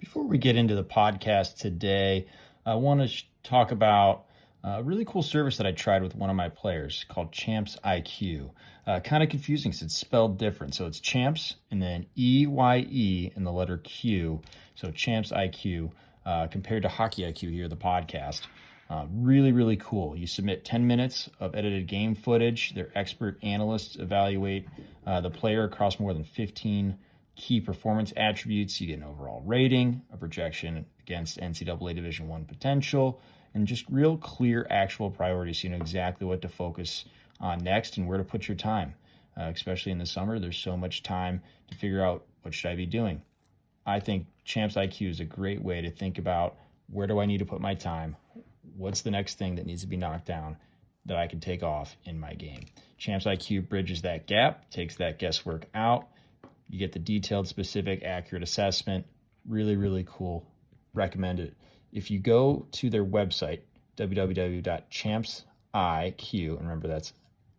Before we get into the podcast today, I want to talk about a really cool service that I tried with one of my players called Champs IQ. Kind of confusing because it's spelled different. So it's Champs and then EYE and the letter Q. So Champs IQ compared to Hockey IQ here, the podcast. Really, really cool. You submit 10 minutes of edited game footage. Their expert analysts evaluate the player across more than 15 key performance attributes. You get an overall rating, a projection against NCAA Division I potential, and just real clear actual priorities. So you know exactly what to focus on next and where to put your time. Especially in the summer, there's so much time to figure out what should I be doing. I think Champs IQ is a great way to think about where do I need to put my time? What's the next thing that needs to be knocked down that I can take off in my game? Champs IQ bridges that gap, takes that guesswork out. You get the detailed, specific, accurate assessment. Really, really cool. Recommend it. If you go to their website, www.champsiq, and remember that's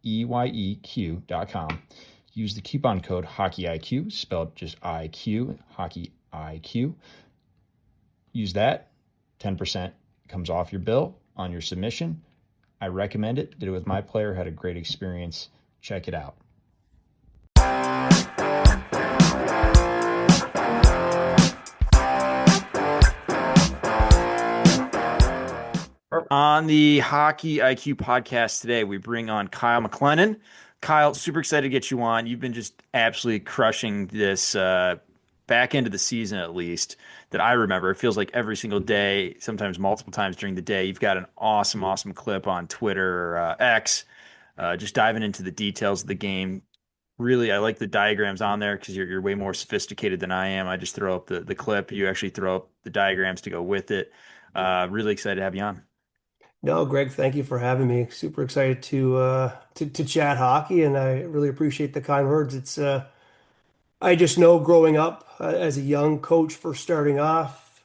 EYEQ.com, use the coupon code HockeyIQ, spelled just IQ, Hockey IQ. Use that. 10% comes off your bill on your submission. I recommend it. Did it with my player, had a great experience. Check it out. On the Hockey IQ podcast today, we bring on Kyle MacLennan. Kyle, super excited to get you on. You've been just absolutely crushing this back end of the season, at least, that I remember. It feels like every single day, sometimes multiple times during the day, you've got an awesome, awesome clip on Twitter or X, just diving into the details of the game. Really, I like the diagrams on there because you're way more sophisticated than I am. I just throw up the clip. You actually throw up the diagrams to go with it. Really excited to have you on. No, Greg, thank you for having me. Super excited to chat hockey, and I really appreciate the kind words. It's I just know growing up as a young coach first starting off,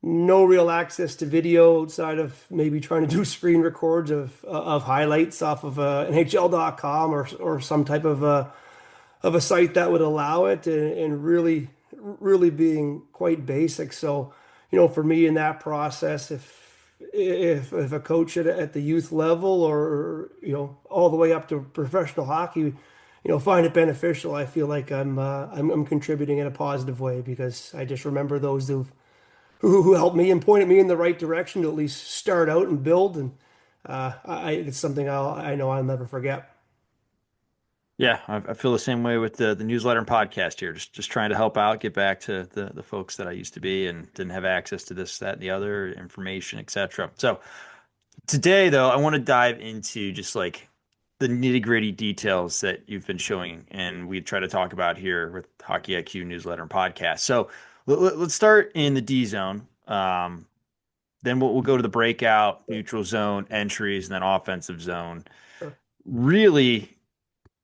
no real access to video outside of maybe trying to do screen records of highlights off of NHL.com or some type of a site that would allow it, and really being quite basic. So, for me in that process, if a coach at the youth level or all the way up to professional hockey find it beneficial, I feel like I'm contributing in a positive way, because I just remember those who helped me and pointed me in the right direction to at least start out and build, and it's something I know I'll never forget. Yeah, I feel the same way with the newsletter and podcast here. Just trying to help out, get back to the folks that I used to be and didn't have access to this, that, and the other information, etc. So today, though, I want to dive into just like the nitty-gritty details that you've been showing, and we try to talk about here with Hockey IQ newsletter and podcast. So let's start in the D zone. Then we'll go to the breakout, neutral zone, entries, and then offensive zone. Sure. Really,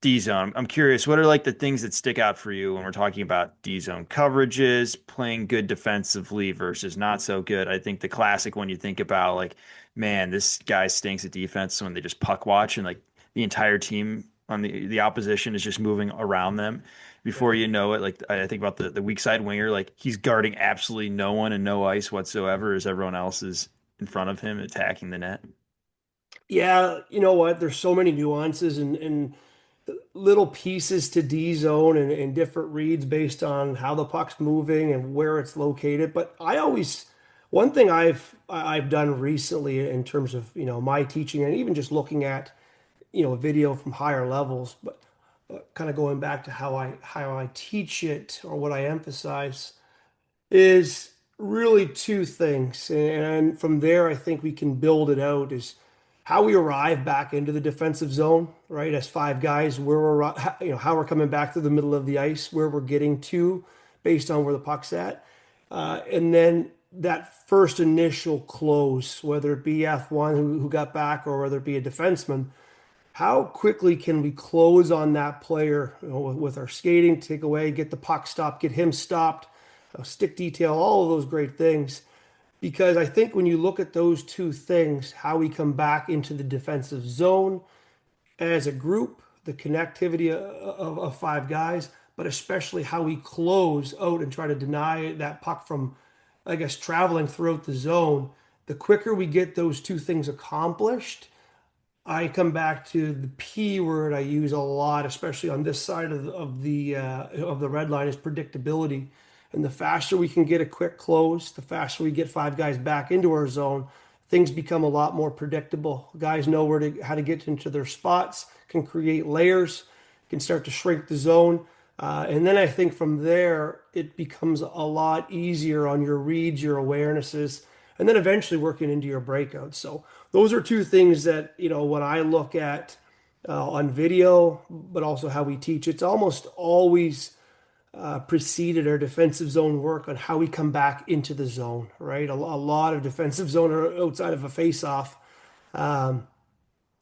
D zone. I'm curious, what are like the things that stick out for you when we're talking about D zone coverages, playing good defensively versus not so good? I think the classic one you think about, like, man, this guy stinks at defense when they just puck watch and like the entire team on the opposition is just moving around them. Before you know it, like I think about the weak side winger, like he's guarding absolutely no one and no ice whatsoever as everyone else is in front of him attacking the net. Yeah, you know what? There's so many nuances and little pieces to D zone and different reads based on how the puck's moving and where it's located. But one thing I've done recently in terms of my teaching and even just looking at video from higher levels, but kind of going back to how I teach it or what I emphasize is really two things. And from there, I think we can build it out is how we arrive back into the defensive zone, right? As five guys, how we're coming back to the middle of the ice, where we're getting to based on where the puck's at. And then that first initial close, whether it be F1 who got back or whether it be a defenseman, how quickly can we close on that player, with our skating, take away, get the puck stopped, get him stopped, stick detail, all of those great things. Because I think when you look at those two things, how we come back into the defensive zone as a group, the connectivity of five guys, but especially how we close out and try to deny that puck from I guess, traveling throughout the zone, the quicker we get those two things accomplished, I come back to the P word I use a lot, especially on this side of the red line, is predictability. And the faster we can get a quick close, the faster we get five guys back into our zone, things become a lot more predictable. Guys know how to get into their spots, can create layers, can start to shrink the zone. And then I think from there, it becomes a lot easier on your reads, your awarenesses, and then eventually working into your breakouts. So those are two things that, when I look at on video, but also how we teach, it's almost always preceded our defensive zone work on how we come back into the zone, right? A lot of defensive zone are outside of a face-off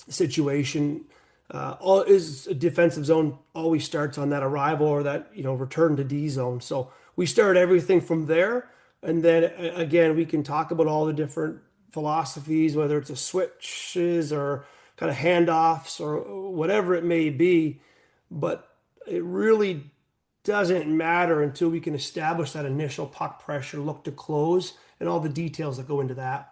situation. All is a defensive zone always starts on that arrival or that return to D zone. So we start everything from there, and then again we can talk about all the different philosophies, whether it's a switches or kind of handoffs or whatever it may be. But it really doesn't matter until we can establish that initial puck pressure, look to close, and all the details that go into that.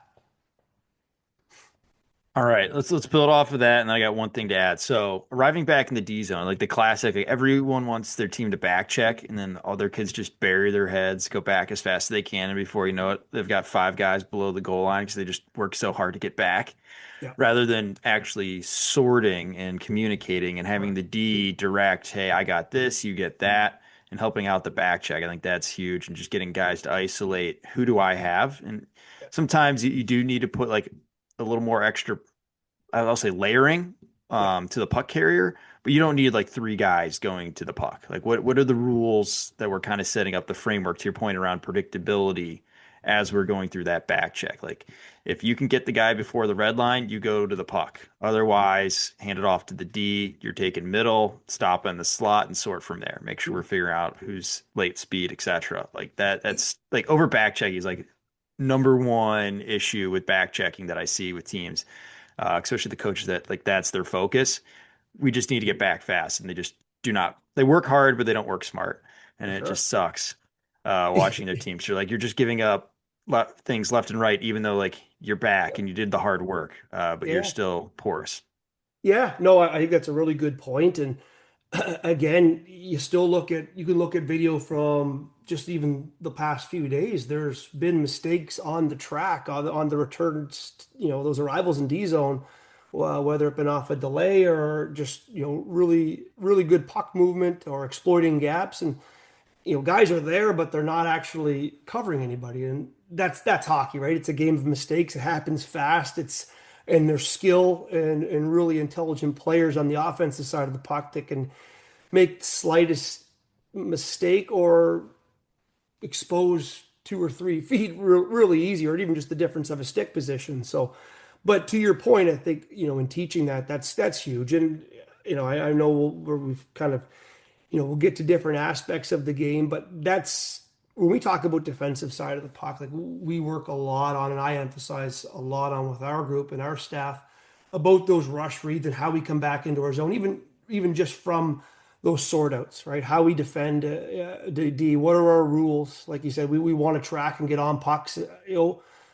All right, let's build off of that, and I got one thing to add. So, arriving back in the D zone, like the classic, like everyone wants their team to back check, and then all their kids just bury their heads, go back as fast as they can, and before you know it, they've got five guys below the goal line because they just work so hard to get back, Yeah, rather than actually sorting and communicating and having right. the D direct, hey, I got this, you get that, and helping out the back check. I think that's huge, and just getting guys to isolate who do I have, and sometimes you do need to put like a little more extra, I'll say layering Yeah, to the puck carrier, but you don't need like three guys going to the puck. Like what are the rules that we're kind of setting up the framework to your point around predictability as we're going through that back check? Like if you can get the guy before the red line, you go to the puck. Otherwise, hand it off to the D. You're taking middle, stop in the slot, and sort from there. Make sure we're figuring out who's late speed, etc. Like that's like over back checking is like number one issue with back checking that I see with teams, especially the coaches that like that's their focus. We just need to get back fast, and they just do not. They work hard, but they don't work smart, and for it sure. just sucks watching their teams. So like you're just giving up things left and right, even though like you're back and you did the hard work, but you're Yeah. still porous. Yeah, no, I think that's a really good point. And again, you can look at video from just even the past few days. There's been mistakes on the track, on the returns, those arrivals in D zone, whether it been off a delay or just, really, really good puck movement or exploiting gaps. And guys are there, but they're not actually covering anybody. And that's hockey, right? It's a game of mistakes. It happens fast. And there's skill and really intelligent players on the offensive side of the puck that can make the slightest mistake or expose 2 or 3 feet really easy, or even just the difference of a stick position. So, but to your point, I think, in teaching that's huge. And, I know where we've kind of we'll get to different aspects of the game, but that's when we talk about defensive side of the puck, like we work a lot on, and I emphasize a lot on with our group and our staff about those rush reads and how we come back into our zone, even just from those sort outs, right? How we defend D. What are our rules? Like you said, we want to track and get on pucks,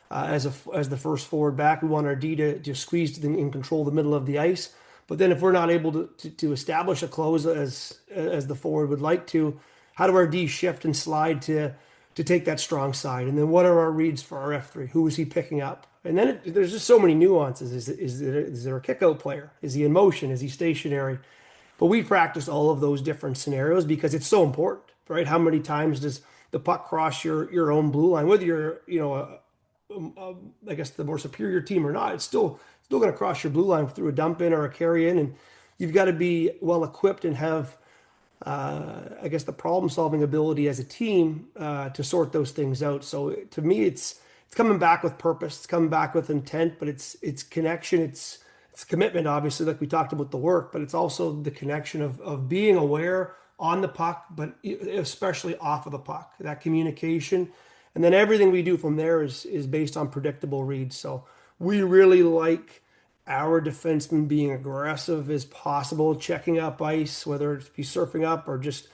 as the first forward back. We want our D to squeeze and control the middle of the ice. But then if we're not able to establish a close as the forward would like to, how do our D shift and slide to take that strong side? And then what are our reads for our F3? Who is he picking up? And then there's just so many nuances. Is there a kick out player? Is he in motion? Is he stationary? But we practice all of those different scenarios because it's so important, right? How many times does the puck cross your own blue line? Whether you're, I guess the more superior team or not, it's still going to cross your blue line through a dump in or a carry in, and you've got to be well equipped and have, I guess, the problem solving ability as a team to sort those things out. So to me, it's coming back with purpose, it's coming back with intent, but it's connection, it's commitment, obviously, like we talked about the work, but it's also the connection of being aware on the puck, but especially off of the puck, that communication. And then everything we do from there is based on predictable reads. So we really like our defensemen being aggressive as possible, checking up ice, whether it's be surfing up or just,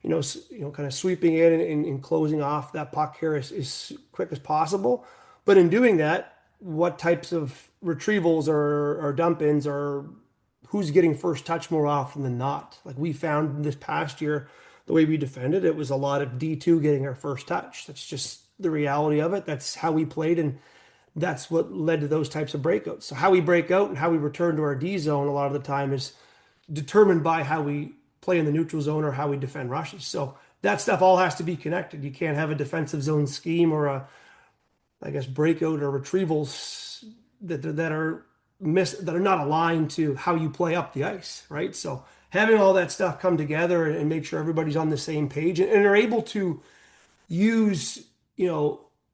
kind of sweeping in and closing off that puck here as quick as possible. But in doing that, what types of retrievals or dump ins or who's getting first touch more often than not? Like we found this past year, the way we defended, it was a lot of D2 getting our first touch. That's just the reality of it. That's how we played, and that's what led to those types of breakouts. So how we break out and how we return to our D zone a lot of the time is determined by how we play in the neutral zone or how we defend rushes. So that stuff all has to be connected. You can't have a defensive zone scheme or I guess, breakout or retrievals that are not aligned to how you play up the ice, right? So having all that stuff come together and make sure everybody's on the same page and are able to use,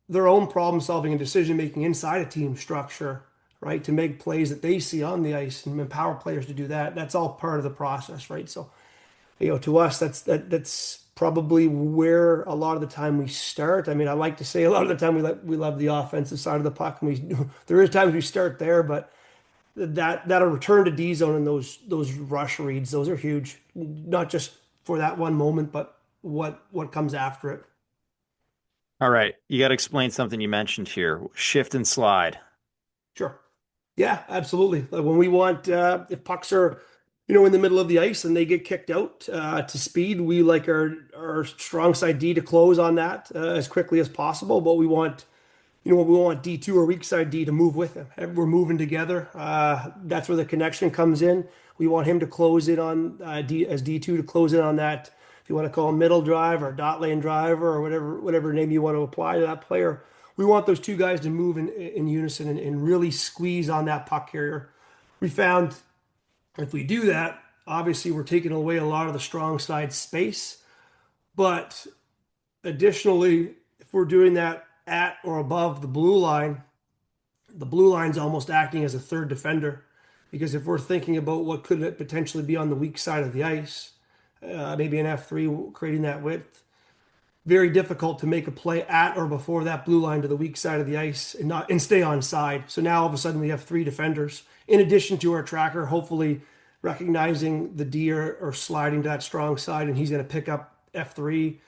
their own problem solving and decision making inside a team structure, right, to make plays that they see on the ice and empower players to do that. That's all part of the process, right? So, to us, that's probably where a lot of the time we start. I mean, I like to say a lot of the time we love the offensive side of the puck, and we there is times we start there, but that a return to D zone and those rush reads, those are huge, not just for that one moment, but what comes after it. All right. You got to explain something you mentioned here. Shift and slide. Sure. Yeah, absolutely. Like when we want, if pucks are, in the middle of the ice and they get kicked out to speed, we like our strong side D to close on that as quickly as possible. But we want D2 or weak side D to move with him. We're moving together. That's where the connection comes in. We want him to close in on D2 to close in on that. If you want to call him middle drive or dot lane driver or whatever name you want to apply to that player, we want those two guys to move in unison and really squeeze on that puck carrier. We found if we do that, obviously we're taking away a lot of the strong side space. But additionally, if we're doing that at or above the blue line's almost acting as a third defender. Because if we're thinking about what could it potentially be on the weak side of the ice, maybe an F3 creating that width, very difficult to make a play at or before that blue line to the weak side of the ice and stay on side. So now all of a sudden we have three defenders in addition to our tracker, hopefully recognizing the D or sliding to that strong side, and he's going to pick up F3,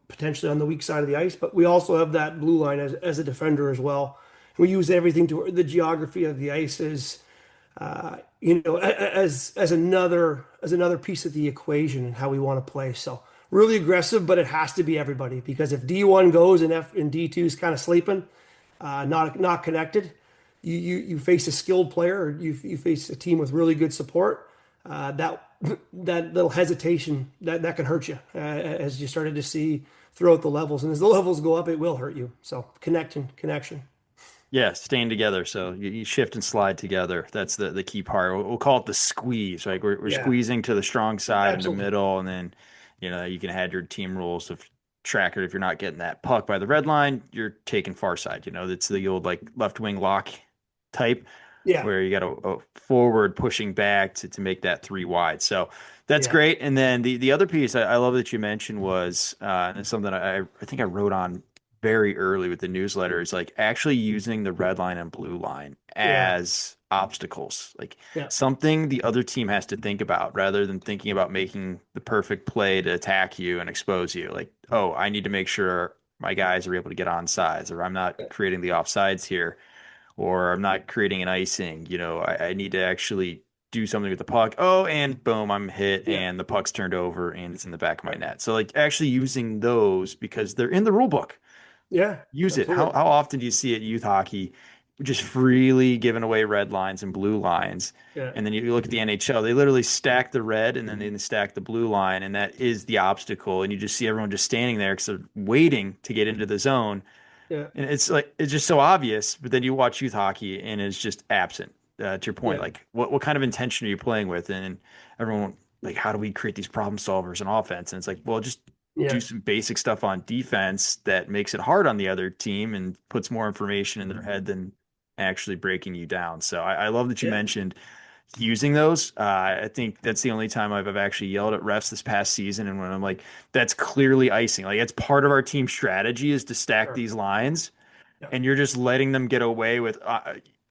potentially on the weak side of the ice. But we also have that blue line as a defender as well. We use everything to the geography of the ice as another piece of the equation and how we want to play. So really aggressive, but it has to be everybody because if D1 goes and D2 is kind of sleeping, not connected, you face a skilled player or you face a team with really good support. That little hesitation that can hurt you as you started to see throughout the levels, and as the levels go up, it will hurt you. So connection. Yeah, staying together. So you shift and slide together. That's the key part. We'll call it the squeeze, right? We're Yeah, squeezing to the strong side in the absolutely. middle, and then you can add your team rules of tracker. If you're not getting that puck by the red line, you're taking far side. That's the old like left wing lock type Yeah, where you got a forward pushing back to make that three wide. So that's yeah, great. And then the other piece I love that you mentioned was and it's something I think I wrote on very early with the newsletter is like actually using the red line and blue line yeah, as obstacles, like yeah, something the other team has to think about rather than thinking about making the perfect play to attack you and expose you. Like, oh, I need to make sure my guys are able to get on sides or I'm not creating the offsides here or I'm not creating an icing. I need to actually do something with the puck. Oh, and boom, I'm hit yeah, and the puck's turned over and it's in the back of my net. So like actually using those because they're in the rule book. yeah, Use it. How absolutely. how often do you see it in youth hockey just freely giving away red lines and blue lines? Yeah, And then you look at the NHL, they literally stack the red and then they stack the blue line, and that is the obstacle. And you just see everyone just standing there because they're waiting to get into the zone. yeah, And it's like it's just so obvious, but then you watch youth hockey and it's just absent. To your point, yeah, like what kind of intention are you playing with? And everyone like, how do we create these problem solvers in offense? And it's like, well, just do yeah, some basic stuff on defense that makes it hard on the other team and puts more information in their head than actually breaking you down. So I love that you yeah, mentioned using those. I think that's the only time I've actually yelled at refs this past season. And when I'm like, that's clearly icing. Like it's part of our team strategy is to stack sure. these lines Yeah, and you're just letting them get away with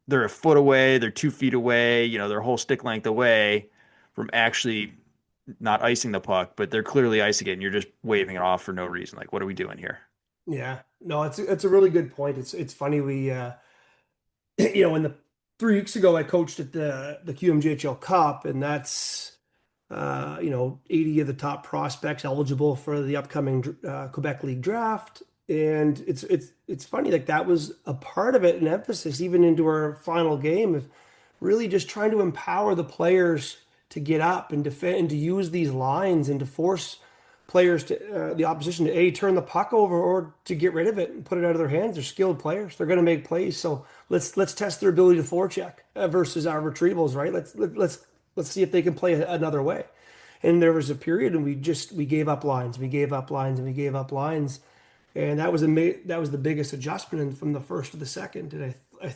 they're a foot away, they're 2 feet away, their whole stick length away from actually not icing the puck, but they're clearly icing it and you're just waving it off for no reason. Like, what are we doing here? Yeah, no, it's a really good point. It's funny we in the 3 weeks ago I coached at the QMJHL Cup, and that's 80 of the top prospects eligible for the upcoming Quebec League draft. And it's funny, like that was a part of it, an emphasis even into our final game of really just trying to empower the players to get up and defend and to use these lines and to force players to the opposition to turn the puck over or to get rid of it and put it out of their hands. They're skilled players. They're going to make plays. So let's test their ability to forecheck versus our retrievals, right? Let's see if they can play another way. And there was a period and we gave up lines, we gave up lines, and we gave up lines, and that was the biggest adjustment from the first to the second. And I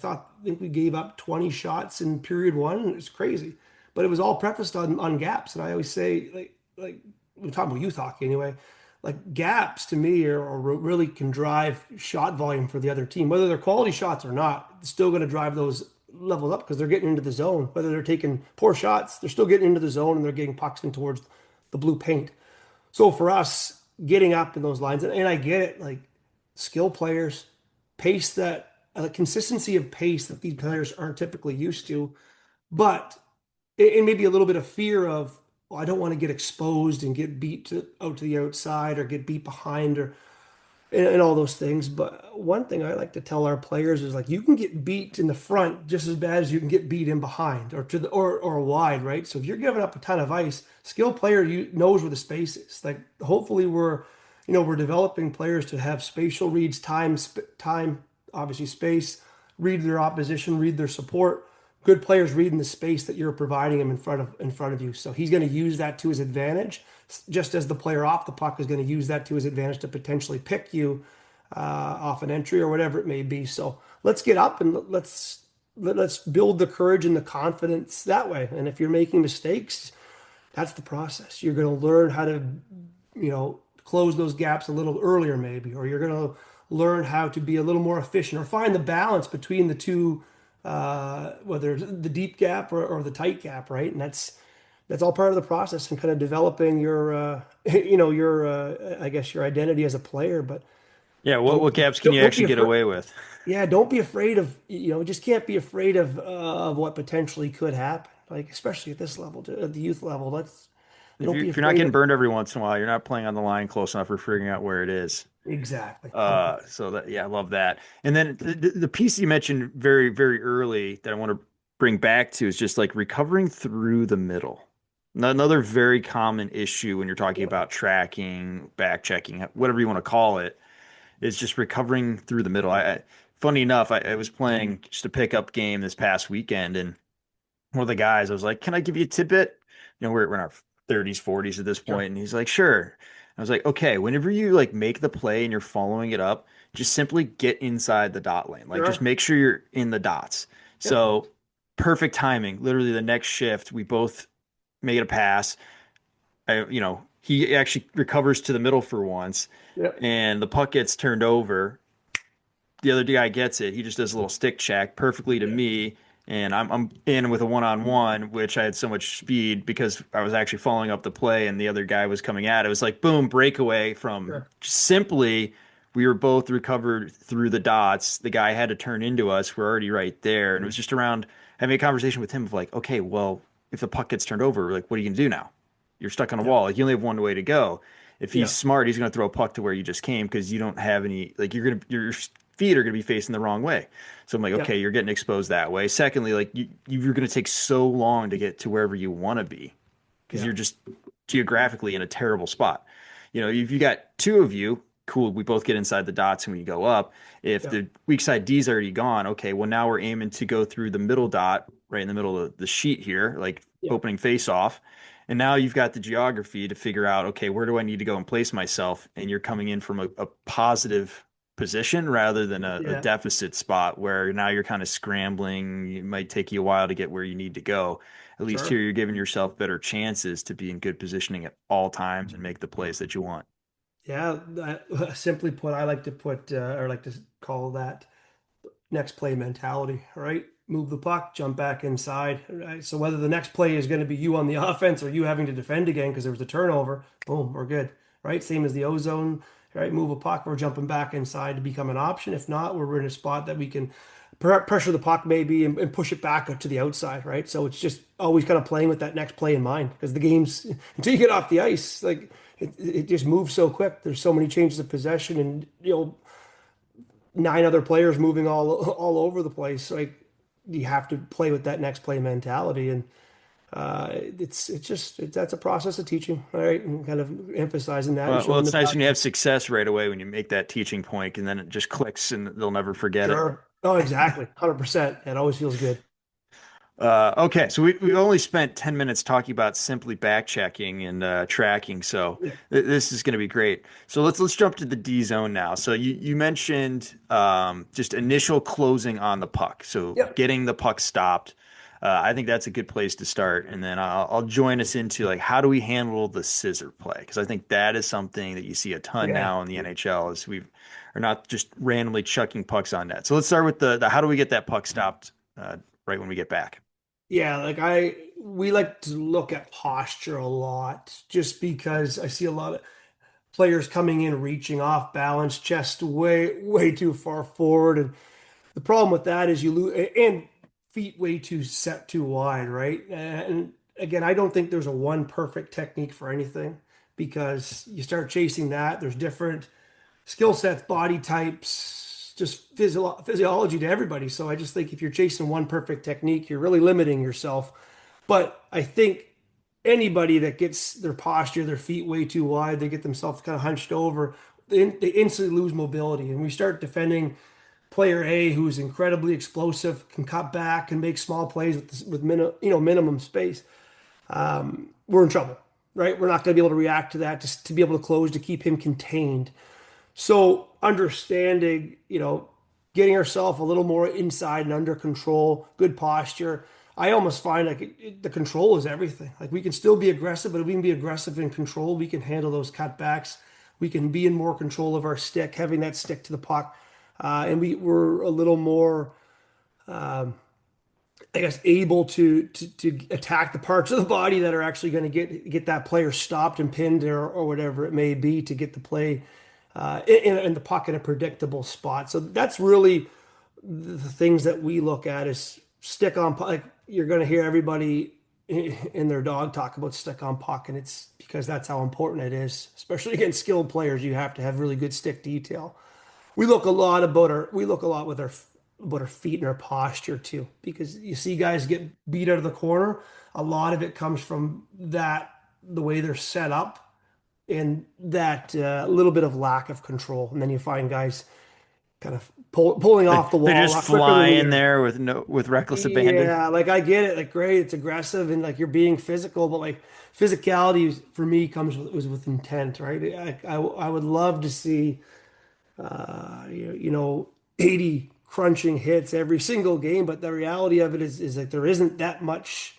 think we gave up 20 shots in period one, and it was crazy, but it was all prefaced on gaps. And I always say like we're talking about youth hockey anyway. Like gaps to me really can drive shot volume for the other team, whether they're quality shots or not. It's still going to drive those levels up because they're getting into the zone. Whether they're taking poor shots, they're still getting into the zone and they're getting pucks in towards the blue paint. So for us, getting up in those lines, and I get it, like skill players, pace that a consistency of pace that these players aren't typically used to, but it may be a little bit of fear of, well, I don't want to get exposed and get out to the outside or get beat behind or and all those things. But one thing I like to tell our players is like you can get beat in the front just as bad as you can get beat in behind or to the or wide, right? So if you're giving up a ton of ice, skill player you knows where the space is. Like hopefully we're developing players to have spatial reads, time, obviously space, read their opposition, read their support. Good players reading the space that you're providing him in front of you. So he's going to use that to his advantage, just as the player off the puck is going to use that to his advantage to potentially pick you off an entry or whatever it may be. So let's get up and let's build the courage and the confidence that way. And if you're making mistakes, that's the process. You're going to learn how to, close those gaps a little earlier, maybe, or you're going to learn how to be a little more efficient or find the balance between the two, whether it's the deep gap or the tight gap, right? And that's all part of the process and kind of developing your, I guess your identity as a player. But Yeah, what don't what gaps can you don't be actually get afraid. away with? Yeah, don't be afraid of, just can't be afraid of what potentially could happen. Like especially at this level, at the youth level. If Don't you be if you're not afraid getting of burned every once in a while, you're not playing on the line close enough or figuring out where it is. exactly 100%. So that yeah, I love that. And then the piece you mentioned very, very early that I want to bring back to is just like recovering through the middle. Another very common issue when you're talking Yep. about tracking, back checking, whatever you want to call it, is just recovering through the middle. Funny enough, I was playing just a pickup game this past weekend, and one of the guys, I was like, "Can I give you a tidbit?" We're in our 30s, 40s at this point, Sure. and he's like, "Sure." I was like, "Okay, whenever you like make the play and you're following it up, just simply get inside the dot lane. Like, just Sure. make sure you're in the dots." Yep. So, perfect timing. Literally, the next shift, we both made a pass. He actually recovers to the middle for once, Yep. and the puck gets turned over. The other guy gets it. He just does a little stick check perfectly to Yeah. me, and I'm in with a one-on-one, which I had so much speed because I was actually following up the play, and the other guy was coming at it. It was like boom, breakaway from Sure. just simply we were both recovered through the dots. The guy had to turn into us. We're already right there, and it was just around having a conversation with him of like, okay, well, if the puck gets turned over, like, what are you gonna do now? You're stuck on a Yep. wall. Like, you only have one way to go. If he's Yeah. smart, he's going to throw a puck to where you just came because you don't have any, like, your feet are going to be facing the wrong way. So I'm like, okay, Yep. you're getting exposed that way. Secondly, like, you're going to take so long to get to wherever you want to be because Yeah. you're just geographically in a terrible spot. If you got two of you, cool, we both get inside the dots and we go up. If Yep. the weak side D is already gone, okay, well, now we're aiming to go through the middle dot right in the middle of the sheet here, like Yep. opening face off. And now you've got the geography to figure out, okay, where do I need to go and place myself? And you're coming in from a positive position rather than a Yeah. deficit spot where now you're kind of scrambling. It might take you a while to get where you need to go. At least here Sure. you're giving yourself better chances to be in good positioning at all times and make the plays that you want. Yeah. Simply put, I like to put or like to call that next play mentality, right? move the puck, jump back inside. Right? So whether the next play is going to be you on the offense or you having to defend again because there was a turnover, boom, we're good. Right? Same as the ozone, right? Move a puck, we're jumping back inside to become an option. If not, we're in a spot that we can pressure the puck maybe and push it back to the outside, right? So it's just always kind of playing with that next play in mind because the game's until you get off the ice, like it just moves so quick. There's so many changes of possession and nine other players moving all over the place. Like you have to play with that next play mentality, and that's a process of teaching, all right, and kind of emphasizing that and Well, showing it's the nice when you value. have success right away when you make that teaching point, and then it just clicks, and they'll never forget it. Sure. Oh, exactly. 100%. It always feels good. Okay, so we've only spent 10 minutes talking about simply backchecking and tracking, so Yeah. this is going to be great. So let's jump to the D zone now. So you mentioned just initial closing on the puck, so Yep. getting the puck stopped. I think that's a good place to start, and then I'll join us into like how do we handle the scissor play? Because I think that is something that you see a ton Yeah. now in the NHL is we are not just randomly chucking pucks on net. So let's start with the how do we get that puck stopped right when we get back. Yeah, we like to look at posture a lot just because I see a lot of players coming in reaching off balance, chest way too far forward, and the problem with that is you lose and feet way too set too wide, right? And again, I don't think there's a one perfect technique for anything because you start chasing that, there's different skill sets, body types, just physiology to everybody. So I just think if you're chasing one perfect technique, you're really limiting yourself. But I think anybody that gets their posture, their feet way too wide, they get themselves kind of hunched over, they instantly lose mobility. And we start defending player A, who's incredibly explosive, can cut back and make small plays with minimum space. We're in trouble, right? We're not going to be able to react to that, just to be able to close to keep him contained. So understanding, getting ourselves a little more inside and under control, good posture. I almost find like the control is everything. Like we can still be aggressive, but if we can be aggressive in control, we can handle those cutbacks. We can be in more control of our stick, having that stick to the puck, and we're a little more, I guess, able to attack the parts of the body that are actually going to get that player stopped and pinned or whatever it may be to get the play in the puck in a predictable spot. So that's really the things that we look at is stick on puck. Like you're going to hear everybody in their dog talk about stick on puck, and it's because that's how important it is, especially against skilled players. You have to have really good stick detail. We look a lot with our about our feet and our posture too, because you see guys get beat out of the corner. A lot of it comes from the way they're set up and that little bit of lack of control. And then you find guys kind of pulling off the They wall a just lot quicker fly than we in are. there with no with reckless abandon. Yeah, like I get it. Like great, it's aggressive and like you're being physical, but like physicality for me was with intent, right? I would love to see 80 crunching hits every single game, but the reality of it is that there isn't that much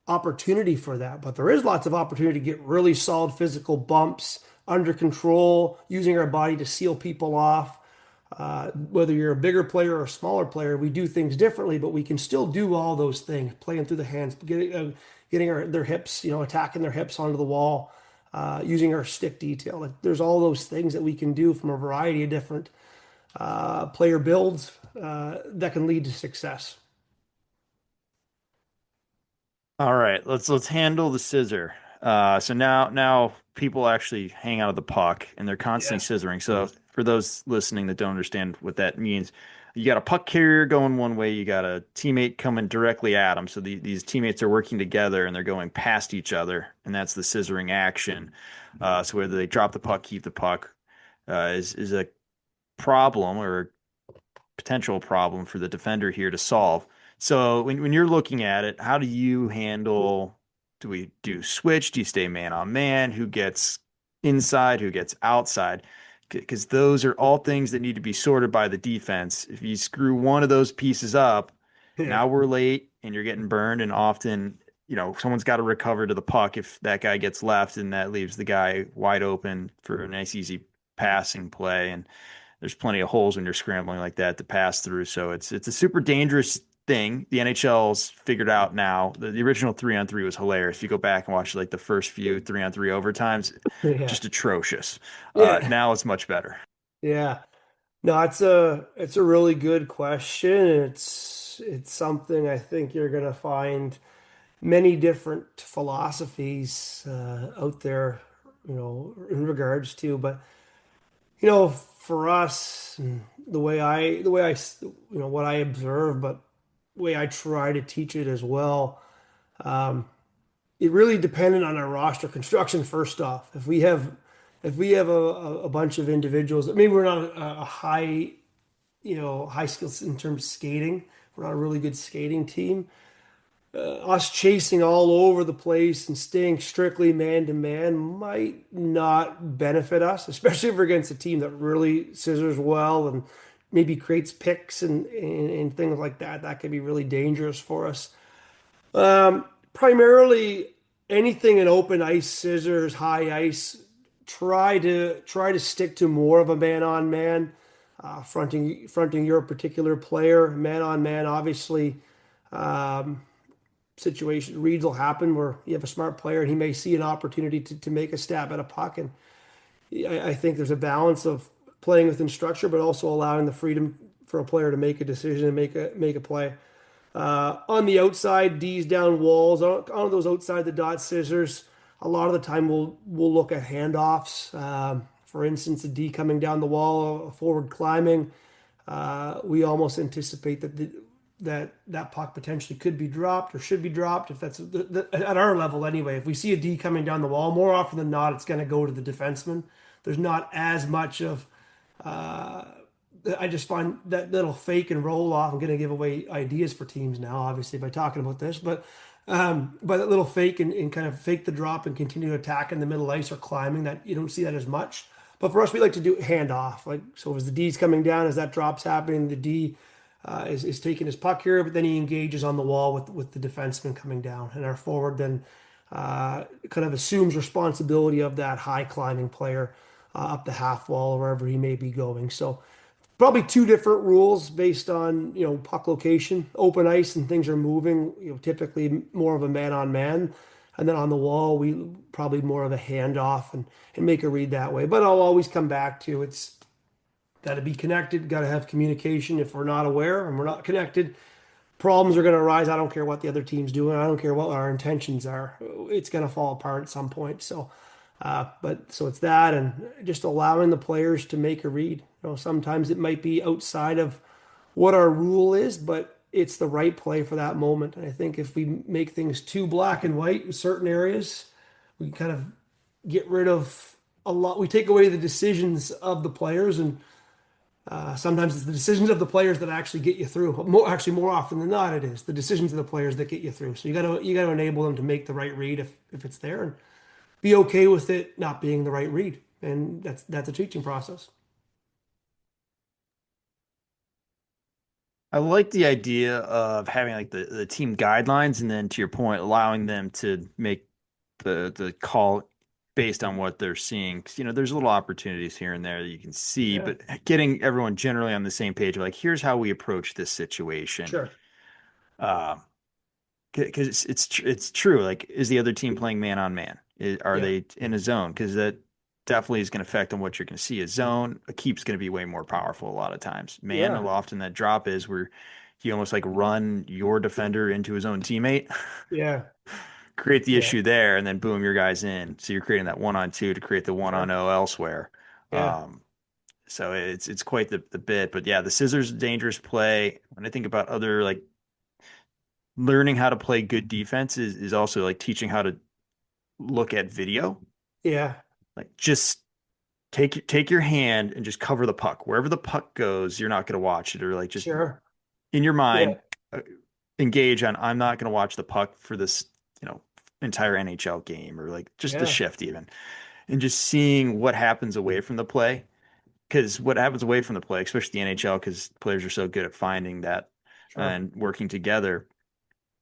opportunity for that. But there is lots of opportunity to get really solid physical bumps under control, using our body to seal people off. Whether you're a bigger player or a smaller player, we do things differently, but we can still do all those things, playing through the hands, getting their hips, attacking their hips onto the wall, using our stick detail. Like, there's all those things that we can do from a variety of different player builds that can lead to success. All right, let's handle the scissor. So now people actually hang out of the puck and they're constantly Yeah. scissoring. So for those listening that don't understand what that means, you got a puck carrier going one way, you got a teammate coming directly at them. So these teammates are working together and they're going past each other, and that's the scissoring action. So whether they drop the puck, keep the puck, is a problem or potential problem for the defender here to solve. So when you're looking at it, how do you handle, do we do switch? Do you stay man on man? Who gets inside? Who gets outside? Because those are all things that need to be sorted by the defense. If you screw one of those pieces up, Yeah. now we're late and you're getting burned. And often, someone's got to recover to the puck if that guy gets left, and that leaves the guy wide open for a nice, easy passing play. And there's plenty of holes when you're scrambling like that to pass through. So it's a super dangerous thing. The NHL's figured out now. The original 3-on-3 was hilarious. If you go back and watch like the first few 3-on-3 overtimes, Yeah. just atrocious. Yeah. Now it's much better. Yeah. No, it's a really good question. It's something I think you're gonna find many different philosophies out there, in regards to. But for us, and what I observe, but the way I try to teach it as well. It really depended on our roster construction first off. If we have a bunch of individuals, maybe we're not a high, high skills in terms of skating. We're not a really good skating team. Us chasing all over the place and staying strictly man to man might not benefit us, especially if we're against a team that really scissors well and maybe creates picks and things like that. That could be really dangerous for us. Primarily anything in open ice, scissors, high ice. Try to stick to more of a man on man, fronting your particular player. Man on man, obviously, situation reads will happen where you have a smart player and he may see an opportunity to make a stab at a puck. And I think there's a balance of playing within structure, but also allowing the freedom for a player to make a decision and make a play. On the outside, D's down walls, on those outside the dot scissors, a lot of the time we'll look at handoffs. For instance, a D coming down the wall, a forward climbing. We almost anticipate that puck potentially could be dropped or should be dropped if that's at our level anyway. If we see a D coming down the wall, more often than not, it's going to go to the defenseman. There's not as much of I just find that little fake and roll off. I'm going to give away ideas for teams now, obviously, by talking about this, but that little fake and kind of fake the drop and continue to attack in the middle ice or climbing, that you don't see that as much. But for us, we like to do handoff. Like, so as the D's coming down, as that drop's happening, the D is taking his puck here, but then he engages on the wall with the defenseman coming down, and our forward then kind of assumes responsibility of that high climbing player up the half wall or wherever he may be going. So probably two different rules based on, puck location, open ice and things are moving, typically more of a man on man. And then on the wall, we probably more of a handoff and make a read that way. But I'll always come back to it's got to be connected, got to have communication. If we're not aware and we're not connected, problems are going to arise. I don't care what the other team's doing. I don't care what our intentions are. It's going to fall apart at some point. So it's that and just allowing the players to make a read. Sometimes it might be outside of what our rule is, but it's the right play for that moment. And I think if we make things too black and white in certain areas, we kind of get rid of a lot. We take away the decisions of the players, and sometimes it's the decisions of the players that actually get you through. More often than not, it is the decisions of the players that get you through. So you got to enable them to make the right read if it's there, and be okay with it not being the right read. And that's a teaching process. I like the idea of having like the team guidelines and then to your point, allowing them to make the call based on what they're seeing. 'Cause, there's little opportunities here and there that you can see, Yeah, but getting everyone generally on the same page, like here's how we approach this situation. sure. Um, because it's true. Like, is the other team playing man on man? Are Yeah, they in a zone? Because that definitely is going to affect on what you're going to see. A zone, a keep's going to be way more powerful a lot of times. Man, a yeah, lot often that drop is where you almost like run your defender into his own teammate, yeah, create the yeah, issue there, and then boom, your guy's in. So you're creating that 1-on-2 to create the one on sure. O elsewhere. Yeah, Um, so it's quite the bit. But yeah, the scissors dangerous play. When I think about other like learning how to play good defense is also like teaching how to look at video. yeah, Like just take your hand and just cover the puck. Wherever the puck goes, you're not going to watch it or like just sure. in your Yeah, mind engage on I'm not going to watch the puck for this, you know, entire NHL game or like just the yeah, shift even. And just seeing what happens away from the play because what happens away from the play, especially the NHL because players are so good at finding that sure. and working together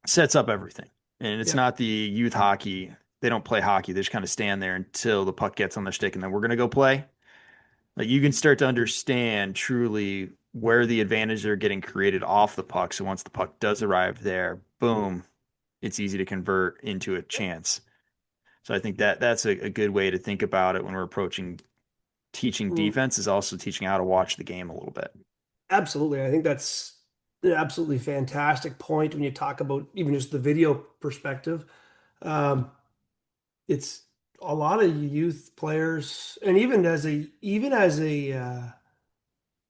sets up everything. And it's Yeah, not the youth hockey. They don't play hockey. They just kind of stand there until the puck gets on their stick and then we're going to go play. Like you can start to understand truly where the advantages are getting created off the puck. So once the puck does arrive there, boom, it's easy to convert into a chance. So I think that that's a good way to think about it when we're approaching teaching Mm, defense is also teaching how to watch the game a little bit. absolutely. I think that's an absolutely fantastic point when you talk about even just the video perspective. Um, it's a lot of youth players, and even as a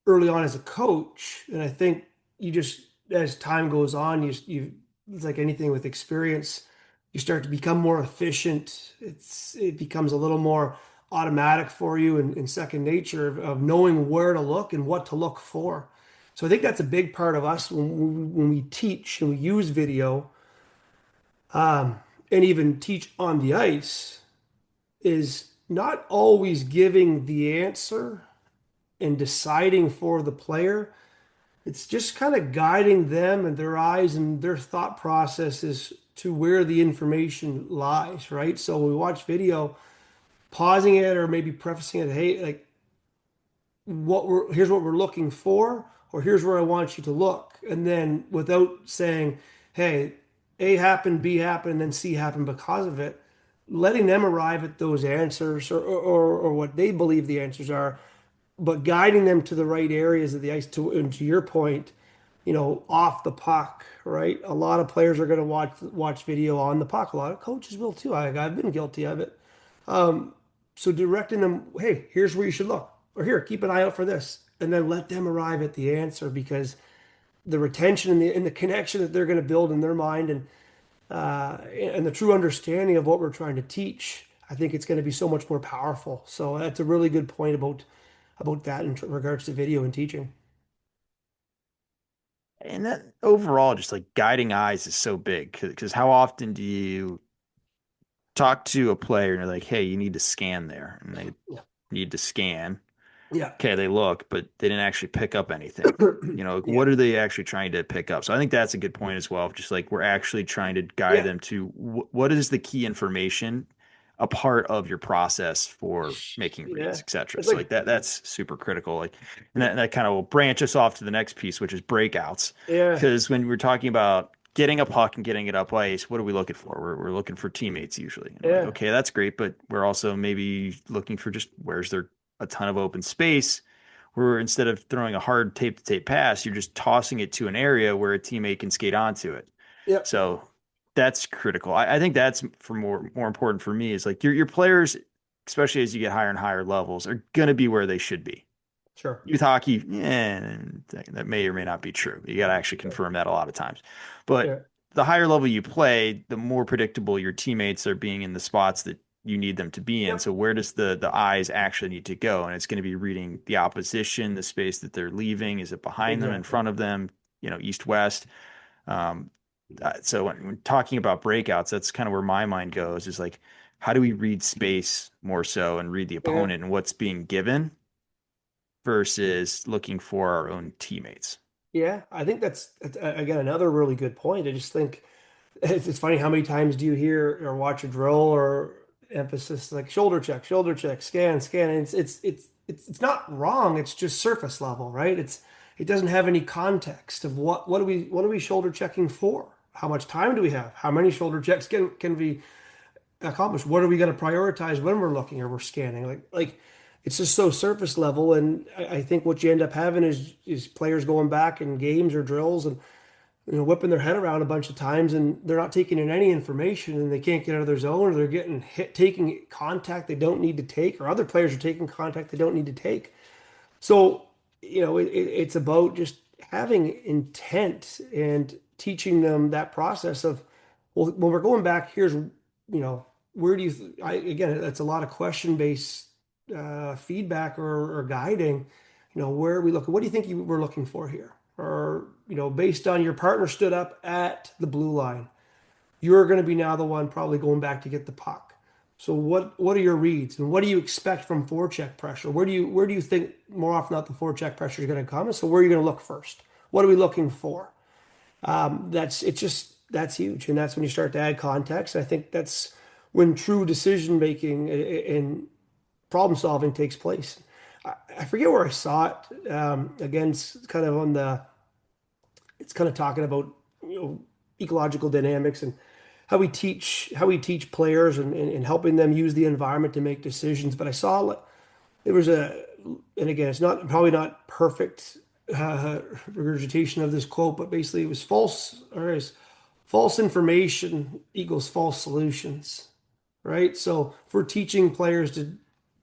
early on as a coach, and I think you just as time goes on, you it's like anything with experience, you start to become more efficient. It becomes a little more automatic for you and second nature of knowing where to look and what to look for. So I think that's a big part of us when we teach and we use video, and even teach on the ice is not always giving the answer and deciding for the player. It's just kind of guiding them and their eyes and their thought processes to where the information lies, right? So we watch video, pausing it or maybe prefacing it, hey, like here's what we're looking for, or here's where I want you to look. And then without saying, hey, A happened, B happened, and then C happened because of it, letting them arrive at those answers or what they believe the answers are, but guiding them to the right areas of the ice to, and to your point, off the puck, right? A lot of players are going to watch video on the puck. A lot of coaches will too. I've been guilty of it. So directing them, hey, here's where you should look, or here, keep an eye out for this, and then let them arrive at the answer because the retention and the connection that they're going to build in their mind and the true understanding of what we're trying to teach, I think it's going to be so much more powerful. So that's a really good point about that in regards to video and teaching. And that overall, just like guiding eyes is so big because how often do you talk to a player and you're like, hey, you need to scan there, and they Yeah. need to scan. Yeah. Okay, they look, but they didn't actually pick up anything. Like, Yeah. what are they actually trying to pick up? So I think that's a good point as well. Just like we're actually trying to guide Yeah. them to what is the key information, a part of your process for making reads, Yeah. etc. It's So like, like that's super critical. Like, and that kind of will branch us off to the next piece, which is breakouts. yeah. Because when we're talking about getting a puck and getting it up ice, what are we looking for? We're looking for teammates usually. And we're like, Yeah. okay, that's great, but we're also maybe looking for just where's there a ton of open space where instead of throwing a hard tape to tape pass, you're just tossing it to an area where a teammate can skate onto it. Yeah. So that's critical. I think that's for more important for me is like your players, especially as you get higher and higher levels, are gonna be where they should be. Sure. Youth hockey, yeah, that may or may not be true. You got to actually Yeah. confirm that a lot of times. But Yeah. the higher level you play, the more predictable your teammates are being in the spots that you need them to be in. Yep. So where does the eyes actually need to go? And it's going to be reading the opposition, the space that they're leaving. Is it behind them, in Exactly. front of them, east, west? Um, so when talking about breakouts, that's kind of where my mind goes is like, how do we read space more so and read the Yeah. opponent and what's being given versus looking for our own teammates. Yeah. I think that's again another really good point. I just think it's funny how many times do you hear or watch a drill or emphasis like shoulder check, scan, scan. And it's not wrong. It's just surface level, right? It doesn't have any context of what are we shoulder checking for? How much time do we have? How many shoulder checks can we accomplish? What are we going to prioritize when we're looking or we're scanning? Like it's just so surface level. And I think what you end up having is players going back in games or drills and whipping their head around a bunch of times and they're not taking in any information and they can't get out of their zone or they're getting hit taking contact they don't need to take or other players are taking contact they don't need to take. So, it's about just having intent and teaching them that process of, well, when we're going back, where do you, again, that's a lot of question-based feedback or guiding, where are we looking? What do you think you were looking for here? Or, based on your partner stood up at the blue line, you're going to be now the one probably going back to get the puck. So what are your reads and what do you expect from forecheck pressure? Where do you think more often than not the forecheck pressure is going to come? And so where are you going to look first? What are we looking for? That's huge, and that's when you start to add context. I think that's when true decision making and problem solving takes place. I forget where I saw it. Again, it's kind of on the, it's kind of talking about, ecological dynamics and how we teach players and helping them use the environment to make decisions. But I saw there was a, and again, it's not probably not perfect regurgitation of this quote, but basically it was false, or is false information equals false solutions, right? So if we're teaching players to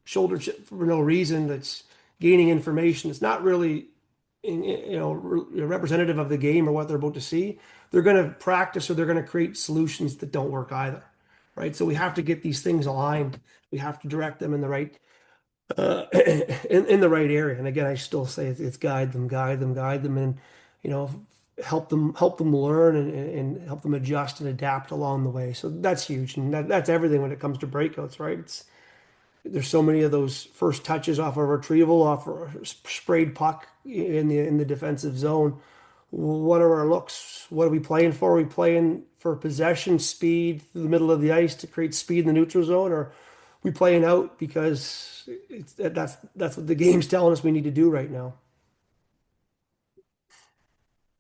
shoulder chip for no reason, that's gaining information. It's not really, representative of the game or what they're about to see. They're going to practice or they're going to create solutions that don't work either, right? So we have to get these things aligned. We have to direct them in the right in the right area. And again, I still say it's guide them, and you know, help them learn and help them adjust and adapt along the way. So that's huge, and that's everything when it comes to breakouts, right? There's so many of those first touches off a retrieval, off a sprayed puck in the defensive zone. What are our looks? What are we playing for? Are we playing for possession, speed through the middle of the ice to create speed in the neutral zone, or are we playing out because that's what the game's telling us we need to do right now?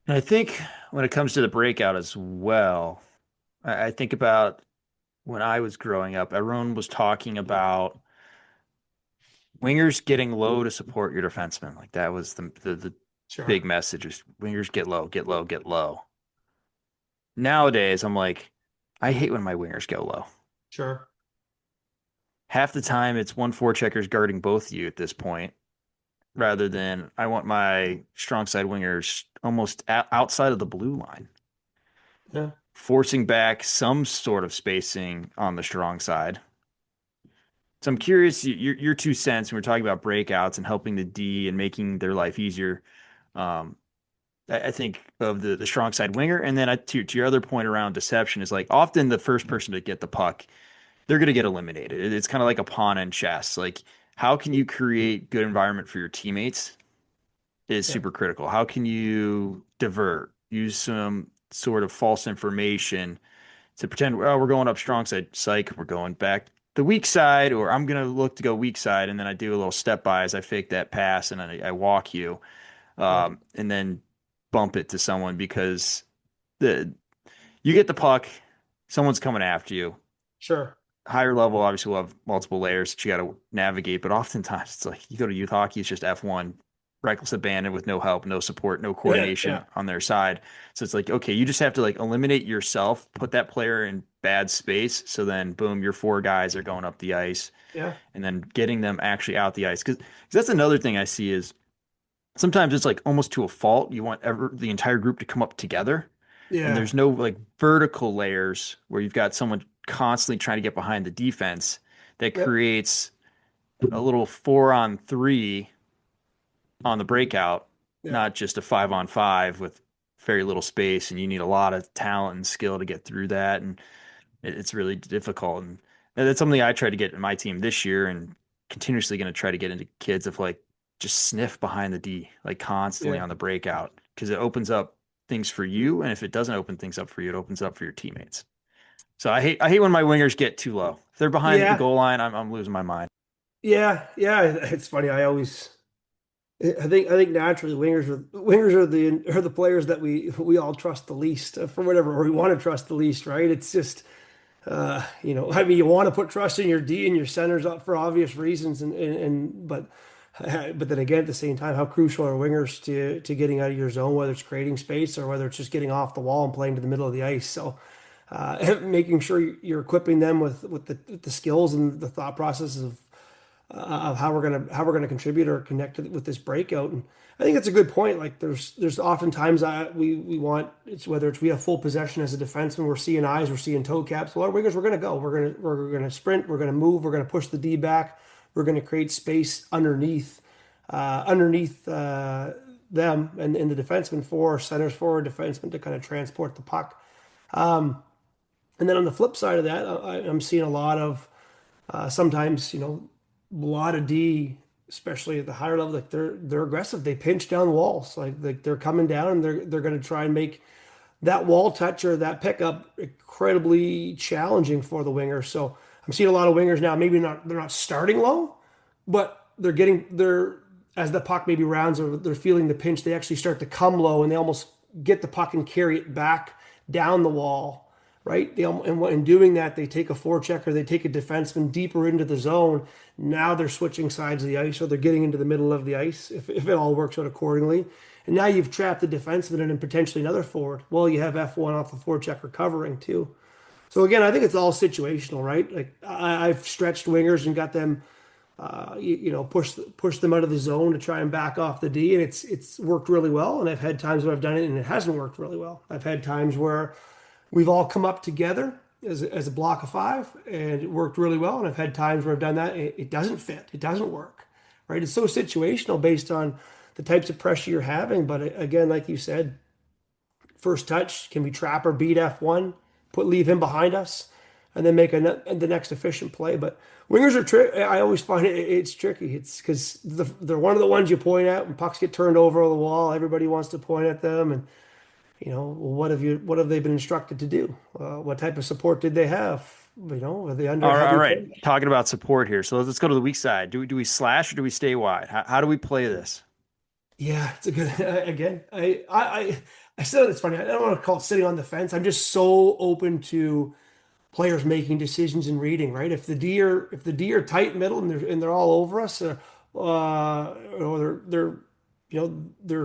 And I think when it comes to the breakout as well, I think about when I was growing up, everyone was talking about wingers getting low to support your defenseman. Like that was the big Sure, message is wingers get low, get low, get low. Nowadays, I'm like, I hate when my wingers go low. sure, Half the time, it's one forecheckers guarding both of you at this point, rather than I want my strong side wingers almost outside of the blue line, yeah, forcing back some sort of spacing on the strong side. So I'm curious, your 2 cents when we're talking about breakouts and helping the D and making their life easier. Um, I think of the strong side winger, and then to your other point around deception is like often the first person to get the puck, they're going to get eliminated. It's kind of like a pawn in chess. Like how can you create good environment for your teammates is yeah, super critical. How can you divert, use some sort of false information to pretend, well, we're going up strong side, psych, we're going back the weak side, or I'm going to look to go weak side. And then I do a little step by as I fake that pass and I walk you, yeah, and then bump it to someone because the you get the puck, someone's coming after you. sure, Higher level obviously will have multiple layers that you got to navigate, but oftentimes it's like you go to youth hockey, it's just F1, reckless abandon with no help, no support, no yeah, coordination yeah, on their side. So it's like, okay, you just have to like eliminate yourself, put that player in bad space. So then boom, your four guys are going up the ice yeah, and then getting them actually out the ice. Cause that's another thing I see is sometimes it's like almost to a fault. You want the entire group to come up together and yeah, there's no like vertical layers where you've got someone constantly trying to get behind the defense that yep, creates a little 4-on-3 on the breakout, yeah, not just a 5-on-5 with very little space. And you need a lot of talent and skill to get through that. And it's really difficult. And that's something I tried to get in my team this year and continuously going to try to get into kids of like just sniff behind the D, like constantly yeah, on the breakout because it opens up things for you. And if it doesn't open things up for you, it opens up for your teammates. So I hate when my wingers get too low. If they're behind the yeah, goal line, I'm losing my mind. yeah, yeah. It's funny. I think naturally wingers are the players that we all trust the least, for whatever, or we want to trust the least, right? It's just I mean, you want to put trust in your D and your centers up for obvious reasons, but then again, at the same time, how crucial are wingers to getting out of your zone, whether it's creating space or whether it's just getting off the wall and playing to the middle of the ice. So, making sure you're equipping them with the skills and the thought processes of how we're gonna contribute or connect with this breakout. And I think it's a good point. Like there's oftentimes we want it's whether it's we have full possession as a defenseman, we're seeing eyes, we're seeing toe caps. Well, our wingers, we're gonna go, we're gonna sprint, we're gonna move, we're gonna push the D back, we're gonna create space underneath them and the defenseman for centers forward defenseman to kind of transport the puck. And then on the flip side of that, I'm seeing a lot of sometimes, a lot of D, especially at the higher level, like they're aggressive. They pinch down walls. Like they're coming down and they're going to try and make that wall touch or that pickup incredibly challenging for the winger. So I'm seeing a lot of wingers now. Maybe not they're not starting low, but they're as the puck maybe rounds or they're feeling the pinch, they actually start to come low and they almost get the puck and carry it back down the wall, right? And in doing that, they take a forechecker, they take a defenseman deeper into the zone. Now they're switching sides of the ice or they're getting into the middle of the ice if it all works out accordingly. And now you've trapped the defenseman and then potentially another forward. Well, you have F1 off the forechecker covering too. So again, I think it's all situational, right? Like I've stretched wingers and got them, push them out of the zone to try and back off the D, and it's worked really well. And I've had times where I've done it and it hasn't worked really well. I've had times where we've all come up together as a block of five, and it worked really well. And I've had times where I've done that, and it doesn't fit, it doesn't work, right? It's so situational based on the types of pressure you're having. But again, like you said, first touch can be trap or beat F1, leave him behind us, and then make the next efficient play. But wingers are trick. I always find it's tricky. It's because they're one of the ones you point at when pucks get turned over the wall. Everybody wants to point at them, and what have they been instructed to do? What type of support did they have? Are they under All heavy right. pressure? Talking about support here. So let's go to the weak side. Do we slash or do we stay wide? How do we play this? Yeah, it's a good again. I said it's funny. I don't want to call it sitting on the fence. I'm just so open to players making decisions and reading, right? If the D are tight middle and they're all over us, or they're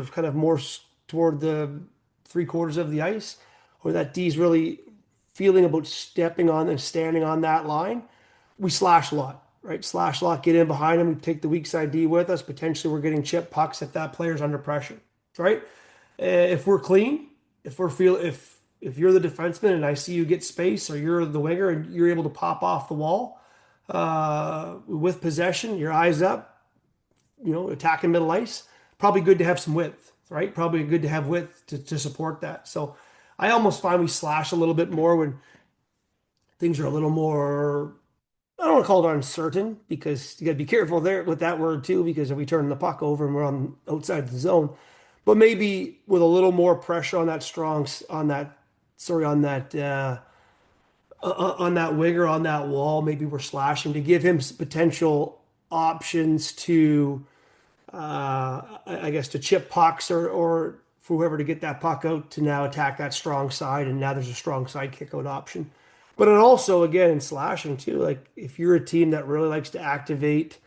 kind of more toward the three quarters of the ice, or that D's really feeling about stepping on and standing on that line, we slash a lot, right? Slash a lot, get in behind them, we take the weak side D with us. Potentially, we're getting chip pucks if that player's under pressure, right? If we're clean, if you're the defenseman and I see you get space, or you're the winger and you're able to pop off the wall with possession, your eyes up, attacking middle ice, probably good to have some width, right? Probably good to have width to support that. So I almost find we slash a little bit more when things are a little more, I don't want to call it uncertain, because you got to be careful there with that word too, because if we turn the puck over and we're on outside the zone, but maybe with a little more pressure on that winger on that wall, maybe we're slashing to give him potential options to, I guess, to chip pucks, or for whoever to get that puck out to now attack that strong side, and now there's a strong side kick out option. But it also, again, in slashing too, like if you're a team that really likes to activate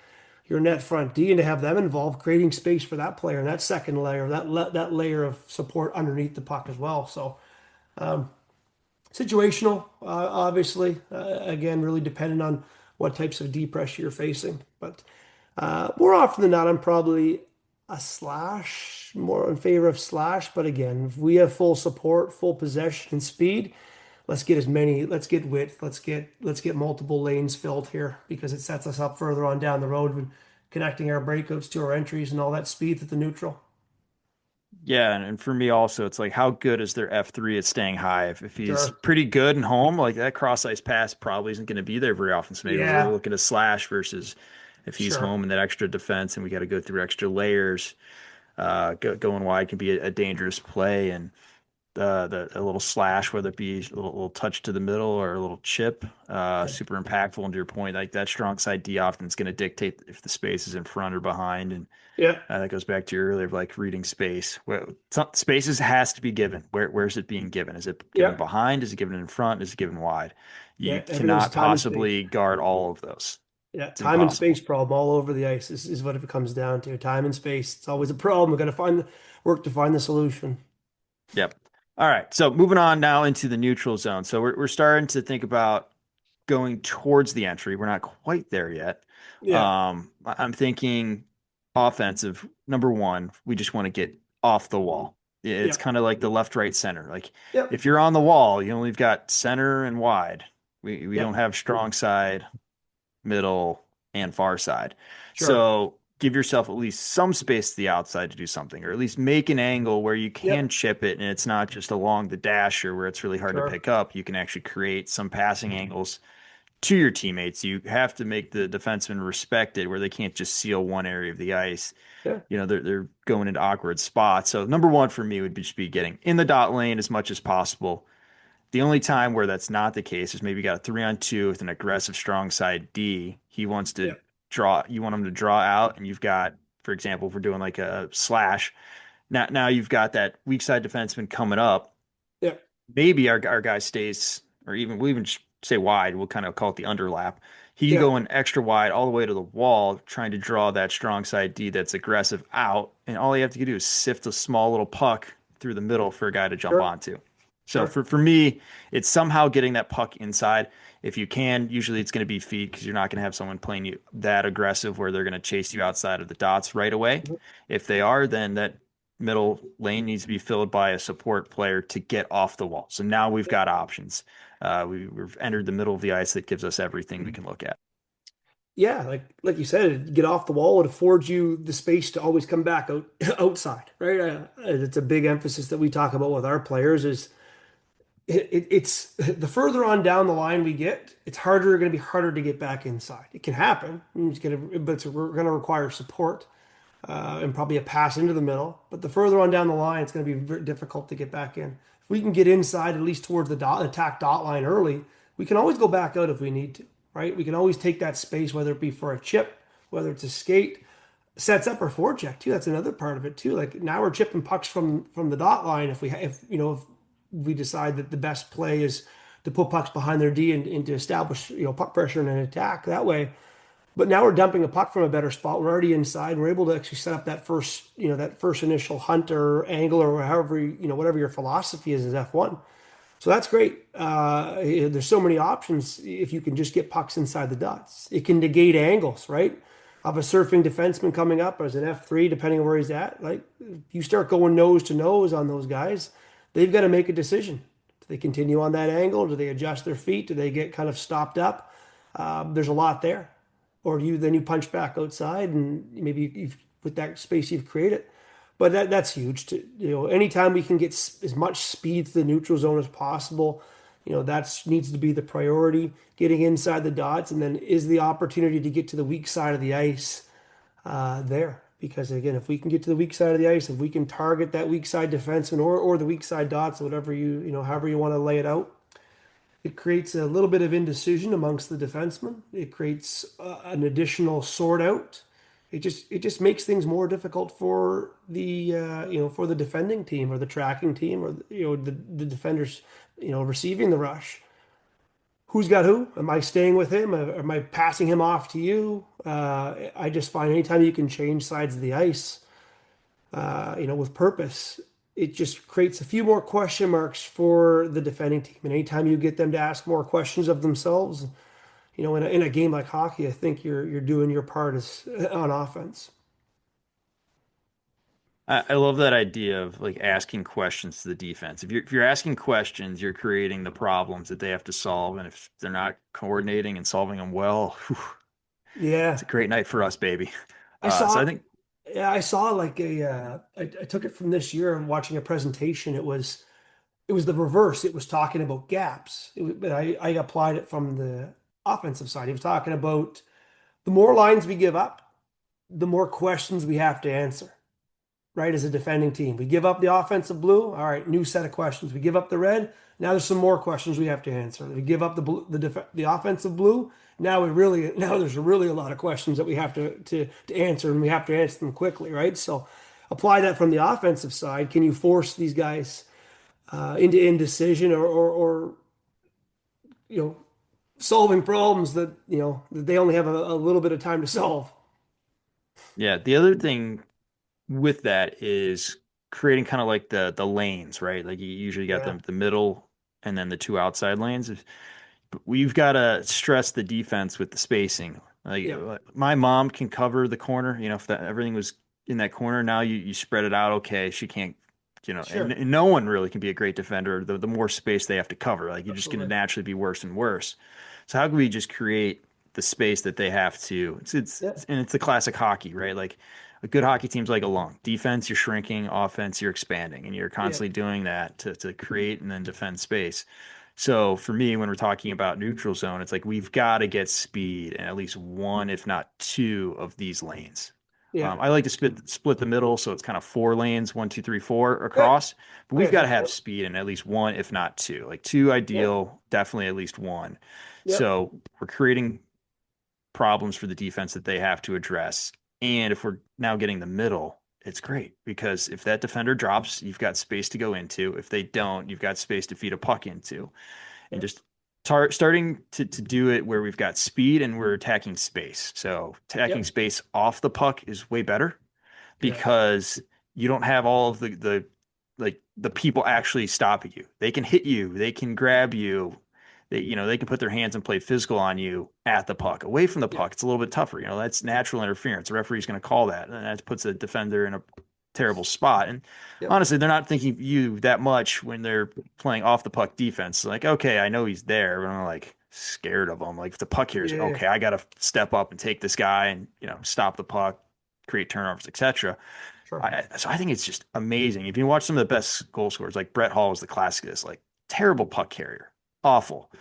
your net front D and to have them involved, creating space for that player and that second layer, that layer of support underneath the puck as well. So situational, obviously, again, really dependent on what types of D pressure you're facing. But more often than not, I'm probably a slash, more in favor of slash. But again, if we have full support, full possession and speed, let's get width, let's get multiple lanes filled here, because it sets us up further on down the road when connecting our breakouts to our entries and all that speed at the neutral. Yeah, and for me also, it's like how good is their F3 at staying high? If he's Sure. pretty good and home, like that cross ice pass probably isn't going to be there very often. So maybe we're Yeah, looking to slash versus if he's sure. home and that extra defense and we got to go through extra layers. Going wide can be a dangerous play, and the a little slash, whether it be a little touch to the middle or a little chip, Yeah. super impactful. And to your point, like that strong side D often is going to dictate if the space is in front or behind, and Yeah. that goes back to your earlier, like reading space. Where spaces has to be given. Where's it being given? Is it given Yeah. behind? Is it given in front? Is it given wide? You Yeah. Everything's cannot time and space. possibly guard all of those. Yeah, It's time and space impossible. problem all over the ice is what it comes down to. Time and space. It's always a problem. We've got to work to find the solution. Yep. All right. So moving on now into the neutral zone. So we're starting to think about going towards the entry. We're not quite there yet. Yeah. I'm thinking offensive. Number one, we just want to get off the wall. It's Yeah. kind of like the left, right, center. Like Yep. if you're on the wall, you only have got center and wide. We don't Yep. have strong side, middle, and far side. Sure. So give yourself at least some space to the outside to do something, or at least make an angle where you can Yep. chip it and it's not just along the dasher where it's really hard to Sure. pick up. You can actually create some passing angles to your teammates. You have to make the defenseman respect it where they can't just seal one area of the ice. Yeah. They're going into awkward spots. So number one for me would just be getting in the dot lane as much as possible. The only time where that's not the case is maybe you got a 3-on-2 with an aggressive strong side D. He wants to Yeah. you want them to draw out, and you've got, for example, if we're doing like a slash, now you've got that weak side defenseman coming up. Yeah, Maybe our guy stays, or even we'll even say wide. We'll kind of call it the underlap. He can yeah, go in extra wide all the way to the wall, trying to draw that strong side D that's aggressive out, and all you have to do is sift a small little puck through the middle for a guy to jump sure, onto. So sure. for me, it's somehow getting that puck inside. If you can, usually it's going to be feet because you're not going to have someone playing you that aggressive where they're going to chase you outside of the dots right away. Mhm. If they are, then that middle lane needs to be filled by a support player to get off the wall. So now we've got options. We've entered the middle of the ice that gives us everything we can look at. Yeah, like you said, get off the wall. It affords you the space to always come back outside, right? It's a big emphasis that we talk about with our players is it's the further on down the line we get, it's going to be harder to get back inside. It can happen, we're going to require support and probably a pass into the middle. But the further on down the line, it's going to be very difficult to get back in. If we can get inside at least towards the attack dot line early, we can always go back out if we need to, right? We can always take that space, whether it be for a chip, whether it's a skate, sets up our forecheck too. That's another part of it too. Like now we're chipping pucks from the dot line. If we decide that the best play is to put pucks behind their D and to establish puck pressure and an attack that way. But now we're dumping a puck from a better spot. We're already inside. We're able to actually set up that first initial hunt or angle or however whatever your philosophy is F1. So that's great. There's so many options if you can just get pucks inside the dots. It can negate angles, right? Of a surfing defenseman coming up as an F3, depending on where he's at. Like you start going nose to nose on those guys, they've got to make a decision. Do they continue on that angle? Do they adjust their feet? Do they get kind of stopped up? There's a lot there. Or you punch back outside and maybe you've with that space you've created. But that's huge. Anytime we can get as much speed to the neutral zone as possible, that needs to be the priority. Getting inside the dots, and then is the opportunity to get to the weak side of the ice there. Because again, if we can get to the weak side of the ice, if we can target that weak side defenseman or the weak side dots, whatever however you want to lay it out, it creates a little bit of indecision amongst the defensemen. It creates an additional sort out. It just makes things more difficult for the defending team or the tracking team or the defenders receiving the rush. Who's got who? Am I staying with him? Am I passing him off to you? I just find anytime you can change sides of the ice, with purpose, it just creates a few more question marks for the defending team. And anytime you get them to ask more questions of themselves, in a game like hockey, I think you're doing your part as on offense. I love that idea of like asking questions to the defense. If you're asking questions, you're creating the problems that they have to solve, and if they're not coordinating and solving them well, whew, it's Yeah, a great night for us, baby. I So I saw. think Yeah, I saw like I took it from this year and watching a presentation. It was the reverse. It was talking about gaps. But I applied it from the offensive side. He was talking about the more lines we give up, the more questions we have to answer, right? As a defending team, we give up the offensive blue. All right, new set of questions. We give up the red. Now there's some more questions we have to answer. We give up the blue, the offensive blue. Now there's really a lot of questions that we have to answer, and we have to answer them quickly, right? So apply that from the offensive side. Can you force these guys into indecision or you know solving problems that they only have a little bit of time to solve? yeah, the other thing with that is creating kind of like the lanes, right? Like you usually got Yeah, the middle and then the two outside lanes. But we've got to stress the defense with the spacing. Like yeah, my mom can cover the corner, if that everything was in that corner, now you spread it out. Okay, she can't, sure, and no one really can be a great defender. The more space they have to cover, like you're just going to absolutely. naturally be worse and worse. So how can we just create the space that they have to? Yeah, And it's the classic hockey, right? Like a good hockey team's like a long defense, you're shrinking, offense, you're expanding, and you're yeah, constantly doing that to create and then defend space. So for me, when we're talking about neutral zone, it's like we've got to get speed in at least one, if not two, of these lanes. yeah, I like to split the middle, so it's kind of four lanes, one, two, three, four yeah. across. But I we've got to think have so. speed in at least one, if not two. Like two Yeah, ideal, definitely at least one. yep, So we're creating problems for the defense that they have to address. And if we're now getting the middle, it's great because if that defender drops, you've got space to go into. If they don't, you've got space to feed a puck into. And just starting to do it where we've got speed and we're attacking space. So attacking Yep. space off the puck is way better Yeah. because you don't have all of the like the people actually stopping you. They can hit you, they can grab you, they can put their hands and play physical on you at the puck. Away from the Yep. puck, it's a little bit tougher. That's natural interference. The referee's going to call that, and that puts a defender in a terrible spot. And Yep. honestly, they're not thinking of you that much when they're playing off the puck defense. Like, okay, I know he's there, but I'm like scared of him. Like if the puck here is Yeah. okay, I got to step up and take this guy and stop the puck, create turnovers, etc. Sure. So I think it's just amazing. If you watch some of the best goal scorers, like Brett Hall was the classic of this, like terrible puck carrier, awful,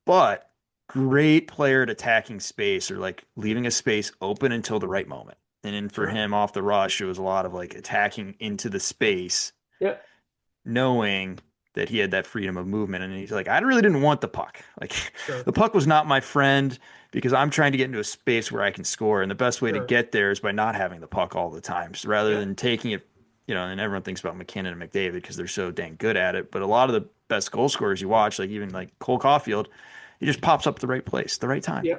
but great player at attacking space or like leaving a space open until the right moment. And then for Sure. him off the rush, it was a lot of like attacking into the space, Yeah. knowing that he had that freedom of movement. And he's like, I really didn't want the puck. Like Sure. the puck was not my friend because I'm trying to get into a space where I can score. And the best way to Sure. get there is by not having the puck all the time. So rather Yeah. than taking it, and everyone thinks about McKinnon and McDavid because they're so dang good at it. But a lot of the best goal scorers you watch, like even like Cole Caulfield, he just pops up at the right place, the right time. Yeah.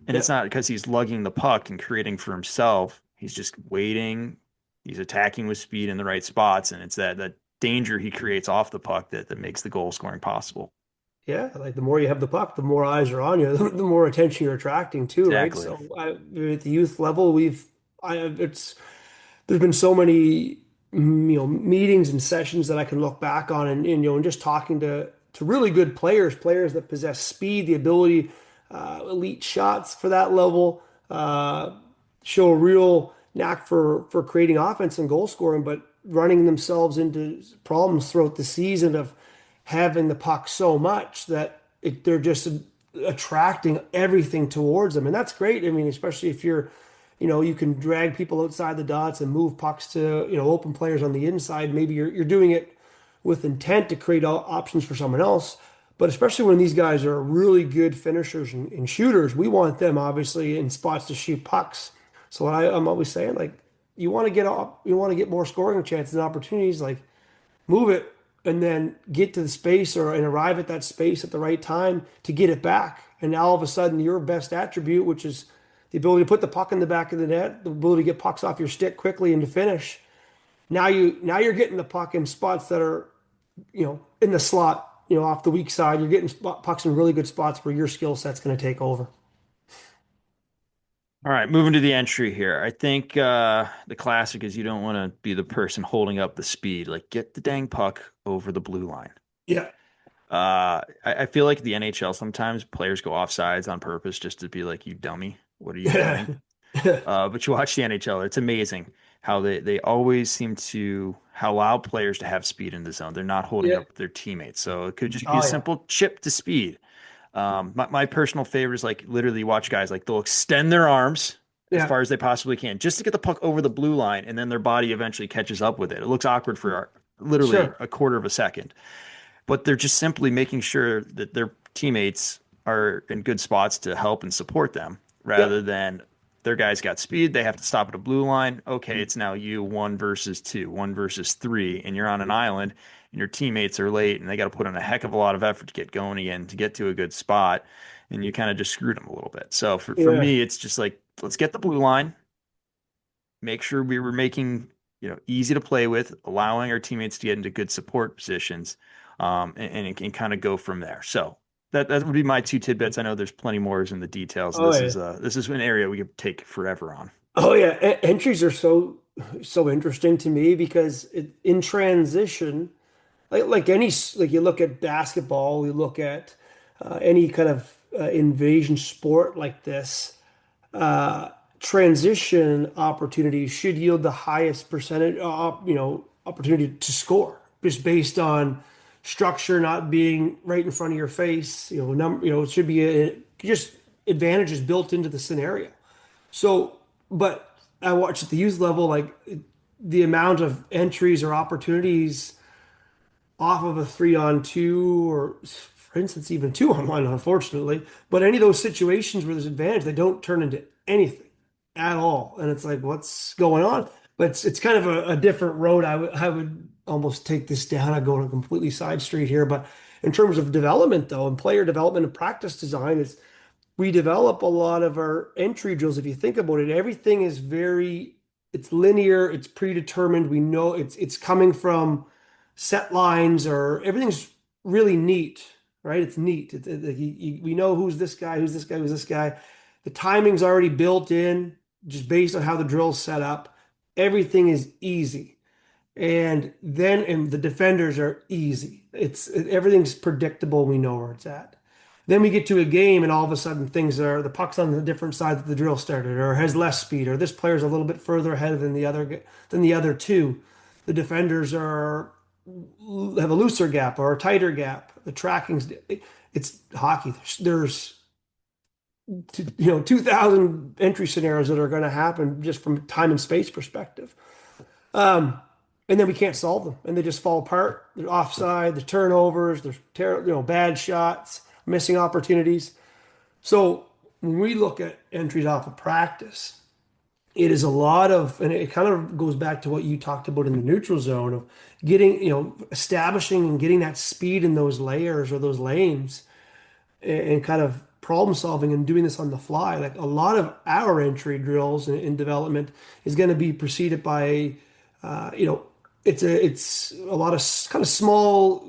And Yeah. it's not because he's lugging the puck and creating for himself. He's just waiting. He's attacking with speed in the right spots. And it's that danger he creates off the puck that makes the goal scoring possible. Yeah, like the more you have the puck, the more eyes are on you, the more attention you're attracting too, right? Exactly. So at the youth level, it's there's been so many meetings and sessions that I can look back on and just talking to really good players that possess speed, the ability, elite shots for that level, show a real knack for creating offense and goal scoring, but running themselves into problems throughout the season of having the puck so much that they're just attracting everything towards them, and that's great. I mean, especially if you can drag people outside the dots and move pucks to, open players on the inside. Maybe you're doing it with intent to create options for someone else. But especially when these guys are really good finishers and shooters, we want them obviously in spots to shoot pucks. So I'm always saying, like, you want to get more scoring chances and opportunities, like move it and then get to the space and arrive at that space at the right time to get it back. And now all of a sudden your best attribute, which is the ability to put the puck in the back of the net, the ability to get pucks off your stick quickly and to finish. Now you're getting the puck in spots that are, in the slot, off the weak side. You're getting pucks in really good spots where your skill set's going to take over. All right, moving to the entry here. I think the classic is you don't want to be the person holding up the speed. Like, get the dang puck over the blue line. Yeah. I feel like the NHL sometimes players go off sides on purpose just to be like, you dummy, what are you Yeah. doing? But you watch the NHL, it's amazing how they always seem to allow players to have speed in the zone. They're not holding Yeah. up their teammates. So it could just be a Oh yeah. simple chip to speed. My personal favorite is like literally watch guys like they'll extend their arms as Yeah. far as they possibly can just to get the puck over the blue line, and then their body eventually catches up with it. It looks awkward for literally Sure. a quarter of a second, but they're just simply making sure that their teammates are in good spots to help and support them rather Yep. than their guys got speed. They have to stop at a blue line. Okay, it's now you one versus two, one versus three, and you're on an island and your teammates are late and they got to put in a heck of a lot of effort to get going again to get to a good spot. And you kind of just screwed them a little bit. So for Yeah. me, it's just like, let's get the blue line, make sure we were making easy to play with, allowing our teammates to get into good support positions, and kind of go from there. So that would be my two tidbits. I know there's plenty more in the details. Oh yeah. This is an area we could take forever on. Oh yeah. Entries are so interesting to me because in transition, like like you look at basketball, you look at any kind of invasion sport like this. uh, Transition opportunities should yield the highest percentage, opportunity to score, just based on structure not being right in front of your face. It should be just advantages built into the scenario. So, but I watch at the youth level, like the amount of entries or opportunities off of a 3-on-2 or for instance, even 2-on-1, unfortunately. But any of those situations where there's advantage, they don't turn into anything at all. And it's like, what's going on? But it's kind of a different road. I would almost take this down. I go on a completely side street here. But in terms of development, though, and player development and practice design, is we develop a lot of our entry drills. If you think about it, everything is it's linear, it's predetermined. We know it's coming from set lines, or everything's really neat, right? It's neat. We know who's this guy, who's this guy, who's this guy. The timing's already built in, just based on how the drill's set up. Everything is easy. And the defenders are easy. Everything's predictable. We know where it's at. Then we get to a game, and all of a sudden the puck's on the different side that the drill started, or has less speed, or this player's a little bit further ahead than the other two. The defenders have a looser gap or a tighter gap. The tracking's it's hockey. There's 2,000 entry scenarios that are going to happen just from time and space perspective. Um, and then we can't solve them, and they just fall apart. They're offside, the turnovers, there's bad shots, missing opportunities. So when we look at entries off of practice, it is a lot of, and it kind of goes back to what you talked about in the neutral zone of getting, establishing and getting that speed in those layers or those lanes, and kind of problem solving and doing this on the fly. Like a lot of our entry drills in development is going to be preceded by, uh, you know, it's a lot of kind of small,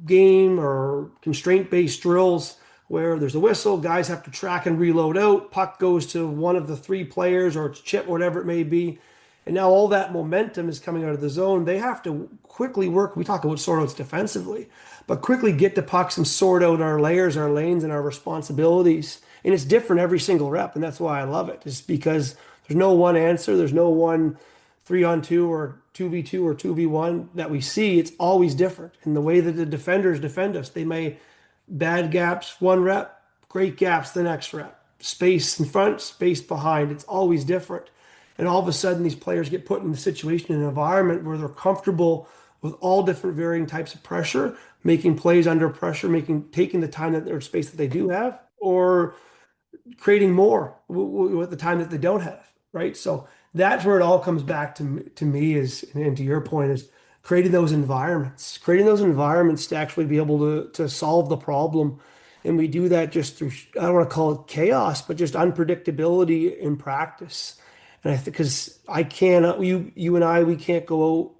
game or constraint based drills where there's a whistle, guys have to track and reload out, puck goes to one of the three players or it's chip, whatever it may be. And now all that momentum is coming out of the zone. They have to quickly work. We talk about sort outs defensively, but quickly get the pucks and sort out our layers, our lanes, and our responsibilities. And it's different every single rep, and that's why I love it. Just because there's no one answer, there's no one 3-on-2 or 2v2 or 2v1 that we see. It's always different. And the way that the defenders defend us, they may bad gaps one rep, great gaps the next rep, space in front, space behind. It's always different. And all of a sudden, these players get put in a situation, in an environment where they're comfortable with all different varying types of pressure, making plays under pressure, taking the time that or space that they do have, or creating more with the time that they don't have, right? So that's where it all comes back to me is, and to your point, is creating those environments to actually be able to solve the problem. And we do that just through, I don't want to call it chaos, but just unpredictability in practice. And I think because I cannot, you and I, we can't go out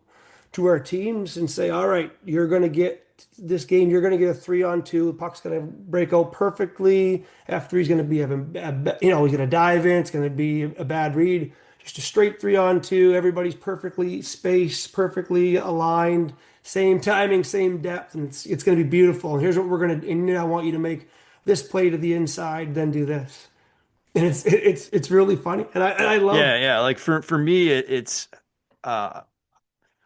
to our teams and say, all right, you're going to get this game, you're going to get a 3-on-2. The puck's going to break out perfectly. F3 is going to be he's going to dive in. It's going to be a bad read. Just a straight 3-on-2. Everybody's perfectly spaced, perfectly aligned, same timing, same depth, and it's going to be beautiful. And here's what we're going to. And I want you to make this play to the inside, then do this. And it's really funny, and I love. Yeah. Like for me, it's uh,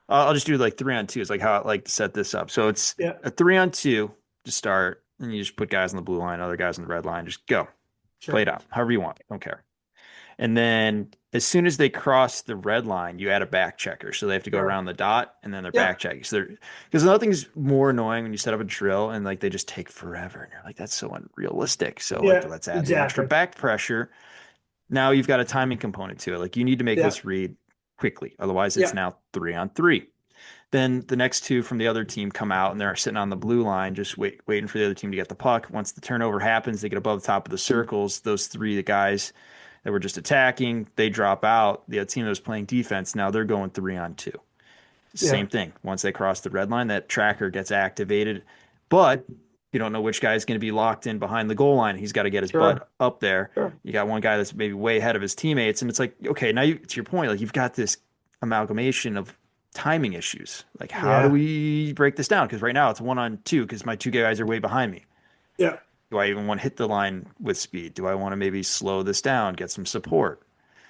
I'll just do like 3-on-2 is like how I like to set this up. So it's Yeah, a 3-on-2 to start, and you just put guys on the blue line, other guys on the red line, just go, play sure. it out, however you want, don't care. And then as soon as they cross the red line, you add a back checker. So they have to go Sure. around the dot and then they're Yeah, back checking. So they're because nothing's more annoying when you set up a drill and like they just take forever and you're like, that's so unrealistic. So like yeah, let's add the extra exactly. back pressure. Now you've got a timing component to it. Like you need to make Yeah, this read quickly. Otherwise it's yeah, now 3-on-3. Then the next two from the other team come out and they're sitting on the blue line, just waiting for the other team to get the puck. Once the turnover happens, they get above the top of the circles. Those three, the guys that were just attacking, they drop out. The team that was playing defense, now they're going 3-on-2. yeah, Same thing. Once they cross the red line, that tracker gets activated, but you don't know which guy is going to be locked in behind the goal line. He's got to get his sure, butt up there. sure. You got one guy that's maybe way ahead of his teammates, and it's like, okay, now to your point, like you've got this amalgamation of timing issues. Like, how do Yeah, we break this down? Because right now it's 1-on-2 because my two guys are way behind me. yeah, Do I even want to hit the line with speed? Do I want to maybe slow this down, get some support?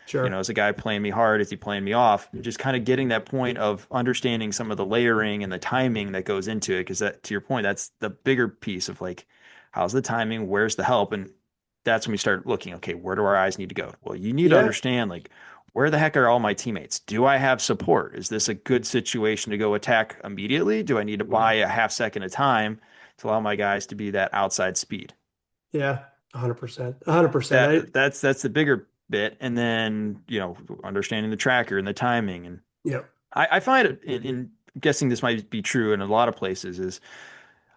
sure. Is a guy playing me hard? Is he playing me off? Just kind of getting that point of understanding some of the layering and the timing that goes into it. Because that, to your point, that's the bigger piece of like, how's the timing? Where's the help? And that's when we start looking, okay, where do our eyes need to go? Well, you need to Yeah, understand like, where the heck are all my teammates? Do I have support? Is this a good situation to go attack immediately? Do I need to buy a half second of time to allow my guys to be that outside speed. Yeah, 100%. 100%. That's the bigger bit. And then, understanding the tracker and the timing. And Yeah. I find it in guessing this might be true in a lot of places is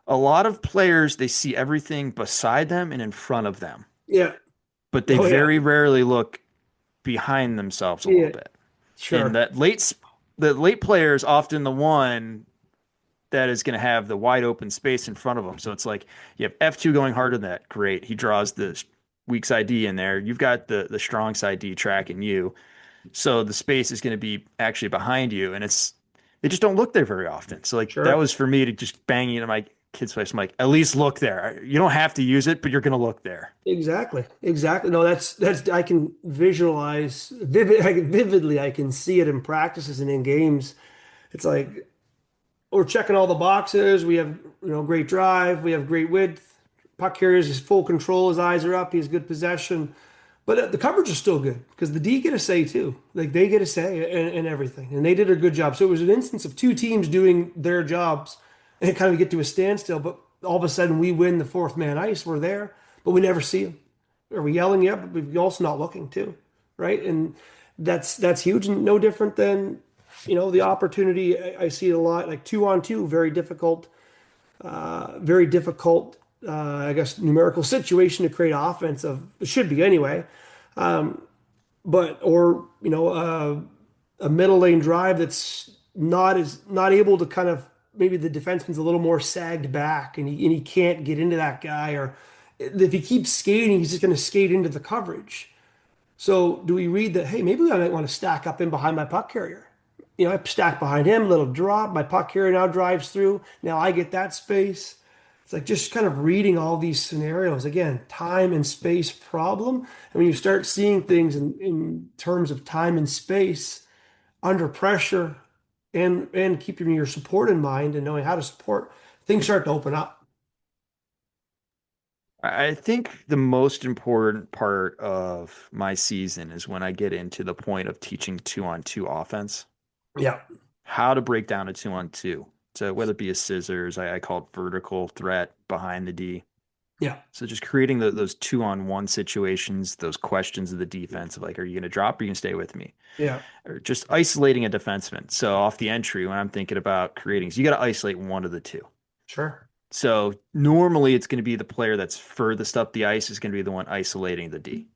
a lot of players, they see everything beside them and in front of them, Yeah. but they Oh yeah. very rarely look behind themselves a little Yeah. bit. And Sure. the late player is often the one that is going to have the wide open space in front of him. So it's like you have F2 going harder than that. Great. He draws the weak side D in there. You've got the strong side D tracking you. So the space is going to be actually behind you. And they just don't look there very often. So like that Sure. was for me to just bang into my kid's face. I'm like, at least look there. You don't have to use it, but you're going to look there. Exactly. Exactly. No, that's I can visualize vividly. I can see it in practices and in games. It's like we're checking all the boxes. We have, great drive. We have great width. Puck carriers is full control. His eyes are up. He has good possession. But the coverage is still good because the D get a say too. Like they get a say in everything, and they did a good job. So it was an instance of two teams doing their jobs and kind of get to a standstill. But all of a sudden, we win the fourth man ice. We're there, but we never see them. Are we yelling? Yeah, but we're also not looking too, right? And that's huge and no different than the opportunity. I see it a lot, like 2-on-2, very difficult. I guess numerical situation to create offense of it should be anyway. But or a middle lane drive that's not able to kind of maybe the defenseman's a little more sagged back and he can't get into that guy or if he keeps skating he's just going to skate into the coverage. So do we read that, hey, maybe I might want to stack up in behind my puck carrier? I stack behind him, little drop. My puck carrier now drives through. Now I get that space. It's like just kind of reading all these scenarios. Again, time and space problem. And when you start seeing things in terms of time and space under pressure and keeping your support in mind and knowing how to support, things start to open up. I think the most important part of my season is when I get into the point of teaching 2-on-2 offense, Yeah. how to break down a 2-on-2. So whether it be a scissors, I call it vertical threat behind the D. Yeah. So just creating those 2-on-1 situations, those questions of the defense of like, are you going to drop or are you going to stay with me? Yeah. Or just isolating a defenseman. So off the entry, when I'm thinking about creating, so you got to isolate one of the two. Sure. So normally it's going to be the player that's furthest up the ice is going to be the one isolating the D.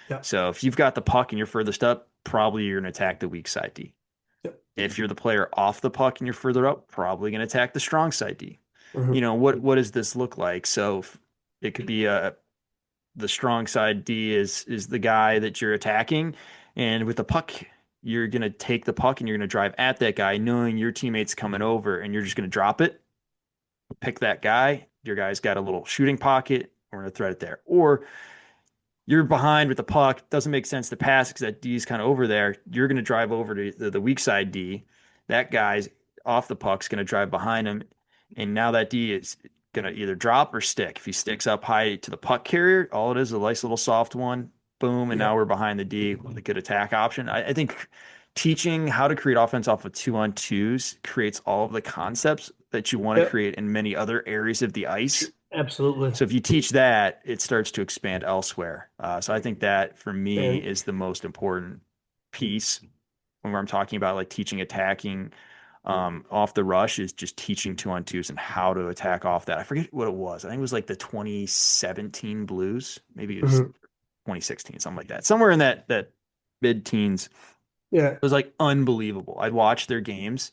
Yeah. So if you've got the puck and you're furthest up, probably you're going to attack the weak side D. Yep. If you're the player off the puck and you're further up, probably going to attack the strong side D. Hmm. What does this look like? So it could be the strong side D is the guy that you're attacking, and with the puck, you're going to take the puck and you're going to drive at that guy, knowing your teammate's coming over, and you're just going to drop it, pick that guy. Your guy's got a little shooting pocket. We're going to thread it there. Or you're behind with the puck. Doesn't make sense to pass because that D is kind of over there. You're going to drive over to the weak side D. That guy's off the puck's going to drive behind him. And now that D is going to either drop or stick. If he sticks up high to the puck carrier, all it is a nice little soft one. Boom. And now Yeah. we're behind the D with a good attack option. I think teaching how to create offense off of 2-on-2s creates all of the concepts that you want to Yep. create in many other areas of the ice. Absolutely. So if you teach that, it starts to expand elsewhere. So I think that for me And is the most important piece when I'm talking about like teaching attacking off the rush is just teaching 2-on-2s and how to attack off that. I forget what it was. I think it was like the 2017 Blues. Maybe it was mhm. 2016, something like that. Somewhere in that mid teens. Yeah. It was like unbelievable. I'd watch their games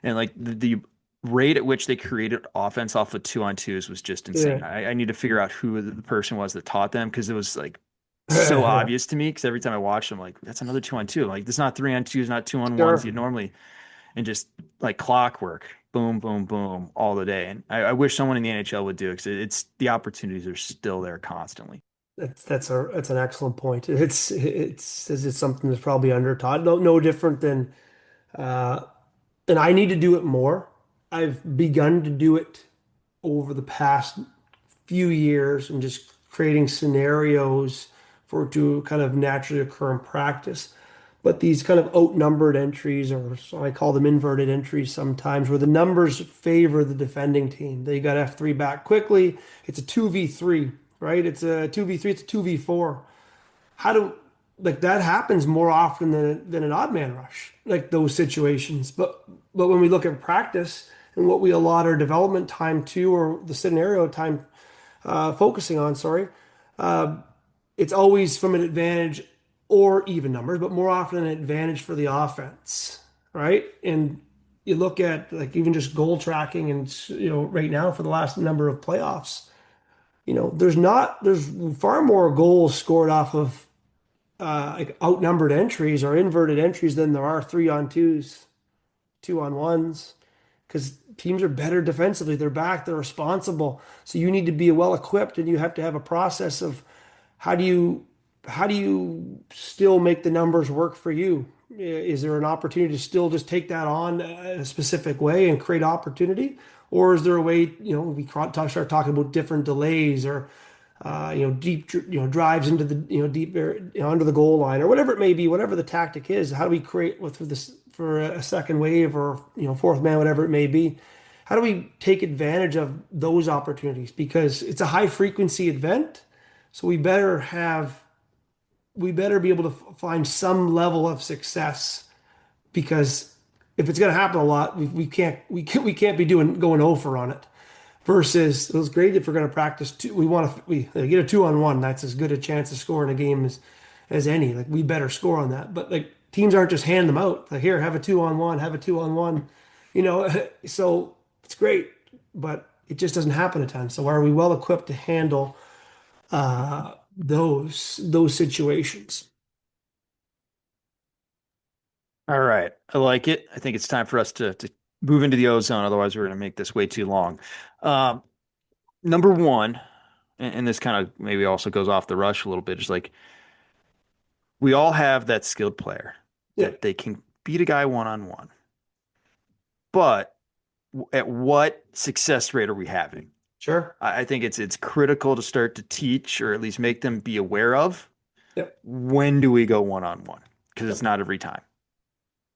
and like the rate at which they created offense off of 2-on-2s was just insane. Yeah. I need to figure out who the person was that taught them because it was like so obvious to me. Because every time I watched them, like that's another 2-on-2. Like this not 3-on-2s, not 2-on-1s. You Sure. normally and just like clockwork, boom, boom, boom, all the day. And I wish someone in the NHL would do it because it's the opportunities are still there constantly. That's an excellent point. It's something that's probably under taught. No different than uh and I need to do it more. I've begun to do it over the past few years and just creating scenarios for it to kind of naturally occur in practice. but these kind of outnumbered entries, or so I call them inverted entries sometimes, where the numbers favor the defending team. They got F3 back quickly. It's a 2v3, right? It's a 2v3, it's a 2v4. How do like that happens more often than an odd man rush, like those situations. But when we look at practice and what we allot our development time to, or the scenario time focusing on, sorry, it's always from an advantage or even numbers, but more often an advantage for the offense, right? And you look at like even just goal tracking, and right now for the last number of playoffs, there's far more goals scored off of like outnumbered entries or inverted entries than there are 3-on-2s, 2-on-1s, because teams are better defensively. They're back, they're responsible. So you need to be well equipped, and you have to have a process of how do you how do you still make the numbers work for you? Is there an opportunity to still just take that on a specific way and create opportunity? Or is there a way, start talking about different delays, or deep, drives into the, deep, under the goal line, or whatever it may be, whatever the tactic is. How do we create with for this for a second wave, or fourth man, whatever it may be? How do we take advantage of those opportunities? Because it's a high frequency event, so we better be able to find some level of success, because if it's going to happen a lot, we can't be going over on it. Versus, it was great if we're going to practice two. We get a 2-on-1. That's as good a chance of scoring a game as any. Like, we better score on that. But like, teams aren't just hand them out. Like, here, have a 2-on-1, have a 2-on-1. You know, so it's great, but it just doesn't happen a ton. So are we well equipped to handle those situations? All right. I like it. I think it's time for us to move into the ozone. Otherwise, we're going to make this way too long. Um, Number one, and this kind of maybe also goes off the rush a little bit, is like we all have that skilled player Yeah, that they can beat a guy one on one. But at what success rate are we having? sure. I think it's critical to start to teach, or at least make them be aware of, Yep, when do we go one on one? Because it's yep, not every time.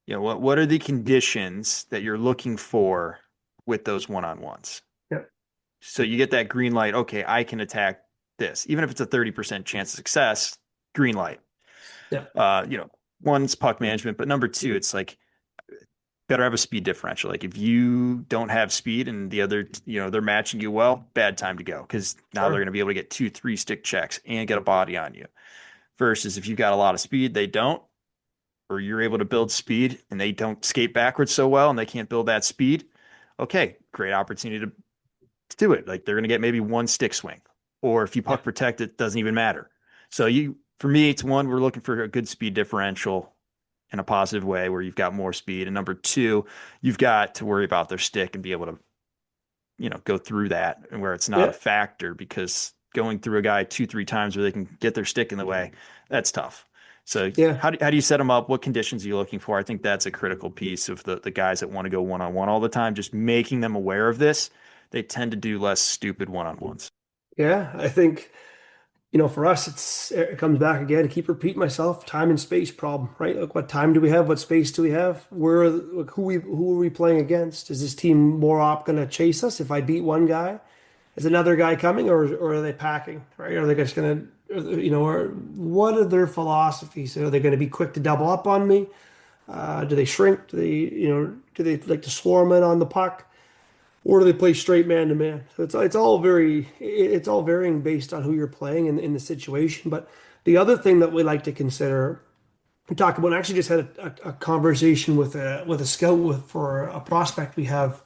What are the conditions that you're looking for with those one on ones? yep, So you get that green light. Okay, I can attack this, even if it's a 30% chance of success. Green light. yep, Uh, you know, one's puck management, but number two, it's like better have a speed differential. Like if you don't have speed and the other, they're matching you well, bad time to go, because now they're going sure. to be able to get 2, 3 stick checks and get a body on you. Versus if you've got a lot of speed, they don't, or you're able to build speed and they don't skate backwards so well and they can't build that speed. Okay, great opportunity to do it. Like they're going to get maybe one stick swing, or if you Yeah, puck protect, it doesn't even matter. So for me, it's one, we're looking for a good speed differential in a positive way where you've got more speed. And number two, you've got to worry about their stick and be able to, go through that, and where it's not a yeah, factor, because going through a guy 2, 3 times where they can get their stick in the way, that's tough. So yeah. how do you set them up? What conditions are you looking for? I think that's a critical piece of the guys that want to go one on one all the time, just making them aware of this. They tend to do less stupid one on ones. Yeah, I think, for us, it comes back again to keep repeating myself, time and space problem, right? Like, what time do we have? What space do we have? Like, who are we playing against? Is this team more op going to chase us if I beat one guy? Is another guy coming, or are they packing, right? Are they just going to, or what are their philosophies? Are they going to be quick to double up on me? Do they shrink? Do they like to swarm in on the puck? Or do they play straight man to man? So it's all varying based on who you're playing in the situation. But the other thing that we like to consider, we talk about, I actually just had a conversation with a scout for a prospect we have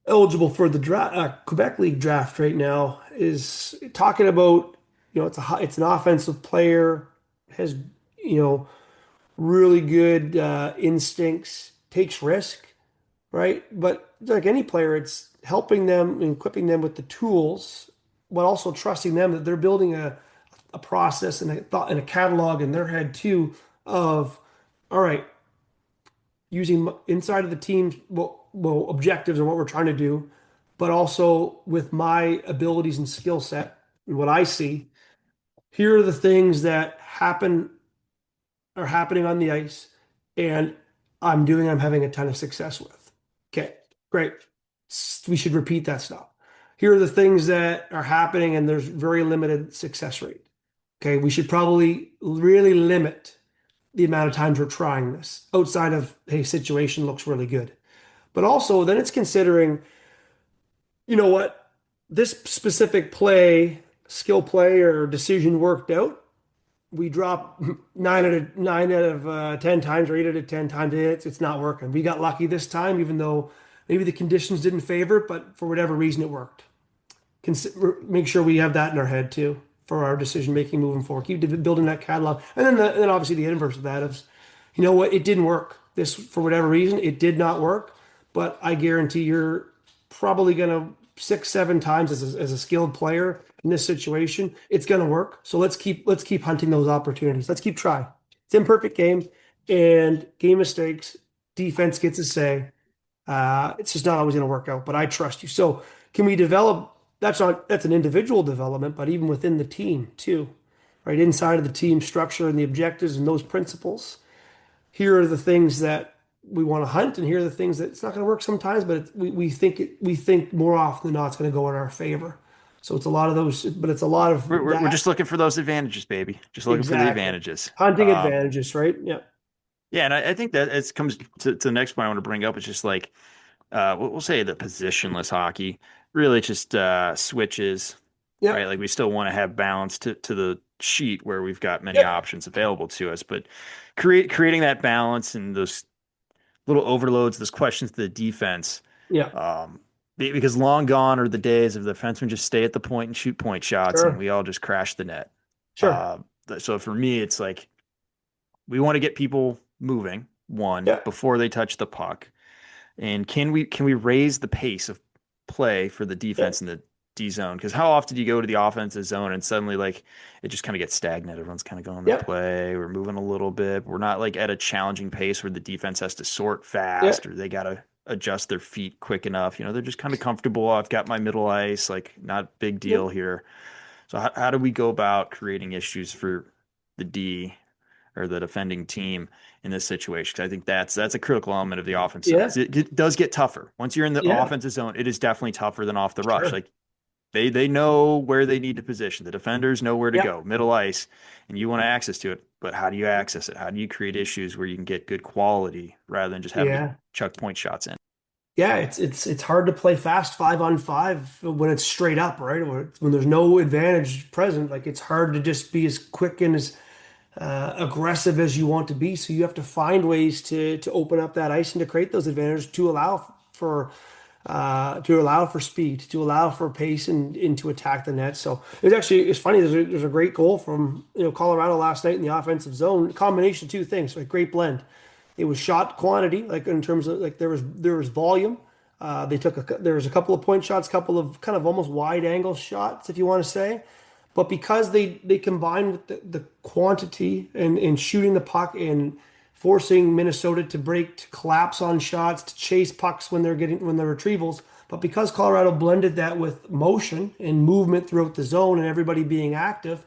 eligible for the Quebec League draft right now, is talking about, it's an offensive player, has, you know really good instincts, takes risk, right? But like any player, it's helping them and equipping them with the tools, but also trusting them that they're building a process and a thought and a catalog in their head too of, all right, using inside of the team's objectives and what we're trying to do, but also with my abilities and skill set and what I see. Here are the things that are happening on the ice. and I'm having a ton of success with. Okay, great. We should repeat that stuff. Here are the things that are happening, and there's very limited success rate. Okay, we should probably really limit the amount of times we're trying this outside of, hey, situation looks really good. But also, then it's considering, you know what, this specific skill play or decision worked out. We drop 9 out of 10 times or 8 out of 10 times. It's not working. We got lucky this time, even though maybe the conditions didn't favor it, but for whatever reason it worked. Make sure we have that in our head too for our decision making moving forward. Keep building that catalog, and then obviously the inverse of that is, you know what, it didn't work. This for whatever reason it did not work, but I guarantee you're probably gonna 6, 7 times as a skilled player in this situation, it's gonna work. So let's keep hunting those opportunities. Let's keep trying. It's imperfect game and game mistakes. Defense gets a say. It's just not always going to work out, but I trust you. So can we develop? That's an individual development, but even within the team too, right? Inside of the team structure and the objectives and those principles, here are the things that we want to hunt, and here are the things that it's not going to work sometimes, but we think more often than not it's going to go in our favor. So it's a lot of those, but it's a lot of We're that. just looking for those advantages, baby. Just looking for the Exactly. advantages. Hunting advantages, right? Yeah. Yeah, and I think that it comes to the next point I want to bring up. It's just like we'll say the positionless hockey, really just switches, right? Yep. Like we still want to have balance to the sheet where we've got many Yep. options available to us, but creating that balance and those little overloads, those questions to the defense. Yeah. Because long gone are the days of the defenseman just stay at the point and shoot point shots, and Sure. we all just crash the net. Sure. Uh, so for me, it's like we want to get people moving one Yeah. before they touch the puck, and can we raise the pace of play for the Yeah. defense in the D zone? Because how often do you go to the offensive zone and suddenly like it just kind of gets stagnant? Everyone's kind of going to Yeah. play. We're moving a little bit. We're not like at a challenging pace where the defense has to sort Yeah. fast or they got to adjust their feet quick enough. They're just kind of comfortable. I've got my middle ice, like not big Yeah. deal here. So how do we go about creating issues for the D or the defending team in this situation? Because I think that's a critical element of the offense zone. Yeah. 'Cause it does get tougher once you're in the Yeah. offensive zone. It is definitely tougher than off the rush. Sure. Like they know where they need to position. The defenders know where to Yeah. go, middle ice, and you want access to it. But how do you access it? How do you create issues where you can get good quality rather than just having to Yeah. chuck point shots in? Yeah. It's hard to play fast 5-on-5 when it's straight up, right? When there's no advantage present, like it's hard to just be as quick and as aggressive as you want to be. So you have to find ways to open up that ice and to create those advantages for to allow for speed, to allow for pace and to attack the net. So it's funny. There's a great goal from Colorado last night in the offensive zone. Combination of two things, like great blend. It was shot quantity, like in terms of like there was volume. There was a couple of point shots, couple of kind of almost wide angle shots, if you want to say. But because they combined with the quantity and shooting the puck and forcing Minnesota to break, to collapse on shots, to chase pucks when they're retrievals. But because Colorado blended that with motion and movement throughout the zone and everybody being active,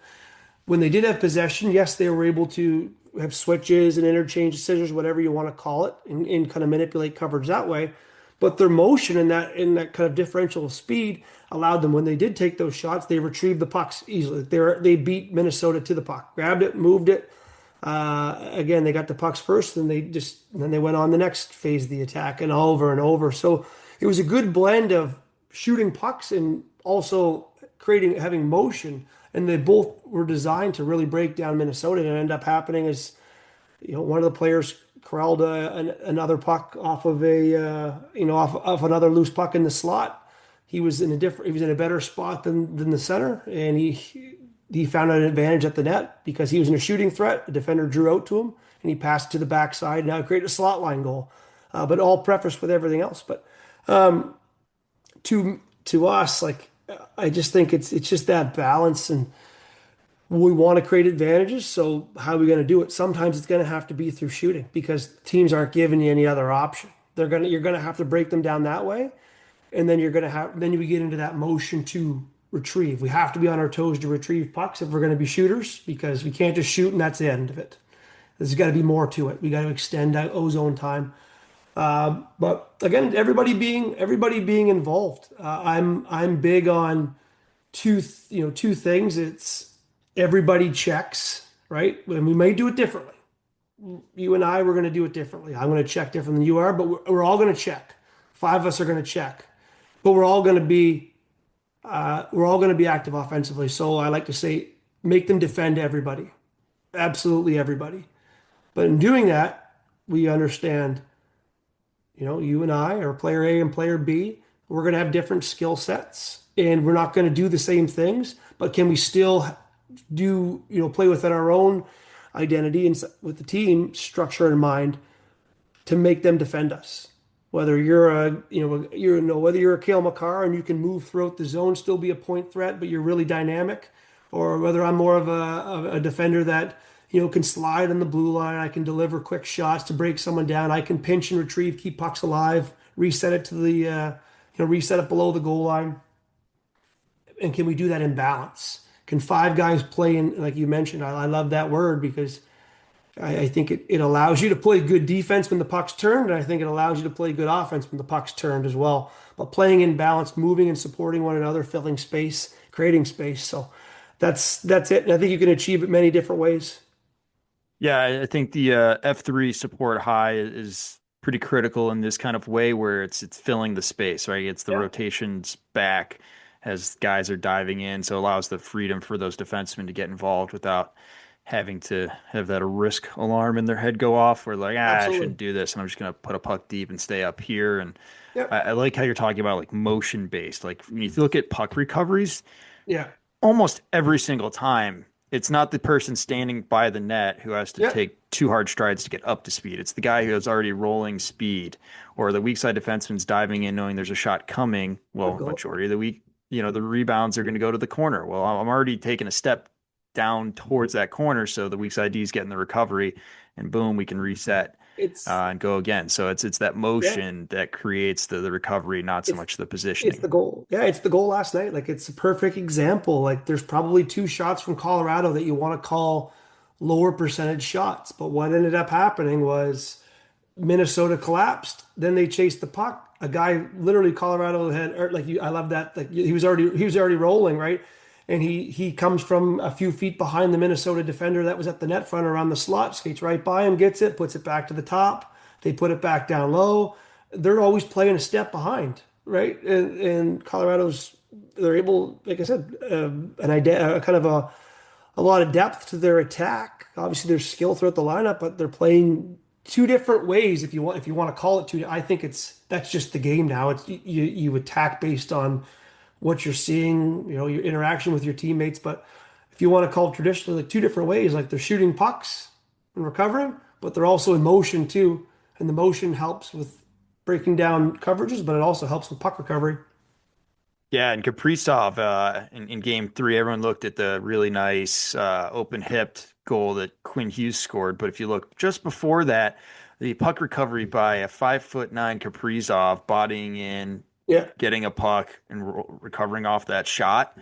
when they did have possession, yes, they were able to have switches and interchange scissors, whatever you want to call it, and kind of manipulate coverage that way. But their motion and that kind of differential speed allowed them, when they did take those shots, they retrieved the pucks easily. They beat Minnesota to the puck, grabbed it, moved it. Again, they got the pucks first, and then they went on the next phase of the attack and over and over. So it was a good blend of shooting pucks and also having motion, and they both were designed to really break down Minnesota. And it ended up happening as one of the players corralled another puck off of off another loose puck in the slot. He was in a better spot than the center, and he found an advantage at the net because he was in a shooting threat. The defender drew out to him, and he passed to the backside. Now created a slot line goal, but all prefaced with everything else. But to us, like I just think it's just that balance, and we want to create advantages. So how are we going to do it? Sometimes it's going to have to be through shooting because teams aren't giving you any other option. You're gonna have to break them down that way, and then we get into that motion to retrieve. We have to be on our toes to retrieve pucks if we're going to be shooters because we can't just shoot and that's the end of it. There's got to be more to it. We got to extend that ozone time. But again, everybody being involved. I'm big on two things. It's everybody checks, right? And we may do it differently. You and I, we're going to do it differently. I'm going to check different than you are, but we're all going to check. Five of us are going to check, but we're all going to be active offensively. So I like to say, make them defend everybody, absolutely everybody. But in doing that, we understand, you and I, or player A and player B, we're going to have different skill sets, and we're not going to do the same things. But can we still play within our own identity and with the team structure in mind to make them defend us? Whether you're whether you're a Kale McCarr and you can move throughout the zone, still be a point threat, but you're really dynamic, or whether I'm more of a defender that can slide on the blue line, I can deliver quick shots to break someone down, I can pinch and retrieve, keep pucks alive, reset it to reset it below the goal line, and can we do that in balance? Can five guys play in, like you mentioned? I love that word because I think it allows you to play good defense when the puck's turned, and I think it allows you to play good offense when the puck's turned as well. But playing in balance, moving and supporting one another, filling space, creating space. So that's it. And I think you can achieve it many different ways. Yeah, I think the F3 support high is pretty critical in this kind of way where it's filling the space, right? It's the Yeah, rotations back as guys are diving in, so it allows the freedom for those defensemen to get involved without having to have that risk alarm in their head go off where like, I shouldn't absolutely. do this and I'm just gonna put a puck deep and stay up here. And Yeah, I like how you're talking about like motion based. Like when you look at puck recoveries, yeah, almost every single time, it's not the person standing by the net who has to yeah. take two hard strides to get up to speed. It's the guy who has already rolling speed, or the weak side defenseman's diving in knowing there's a shot coming. The Well, goal. majority of the week, the rebounds are going to go to the corner. Well, I'm already taking a step down towards that corner, so the weak side D is getting the recovery, and boom, we can reset It's and go again. So it's that yeah. motion that creates the recovery, not so It's much the it's the positioning. goal. Yeah, it's the goal last night. Like it's a perfect example. Like there's probably two shots from Colorado that you want to call lower percentage shots, but what ended up happening was Minnesota collapsed. Then they chased the puck. A guy literally Colorado had like you. I love that. Like he was already rolling, right, and he comes from a few feet behind the Minnesota defender that was at the net front around the slot, skates right by him, gets it, puts it back to the top. They put it back down low. They're always playing a step behind, right? And Colorado's they're able, like I said, an idea, kind of a lot of depth to their attack. Obviously, there's skill throughout the lineup, but they're playing two different ways. If you want to call it two, I think that's just the game now. It's you attack based on what you're seeing, your interaction with your teammates. But if you want to call it traditionally, like two different ways, like they're shooting pucks and recovering, but they're also in motion too, and the motion helps with breaking down coverages, but it also helps with puck recovery. Yeah, and Kaprizov in game three, everyone looked at the really nice open-hipped goal that Quinn Hughes scored. But if you look just before that, the puck recovery by a 5'9" Kaprizov bodying in, Yeah, getting a puck and recovering off that shot.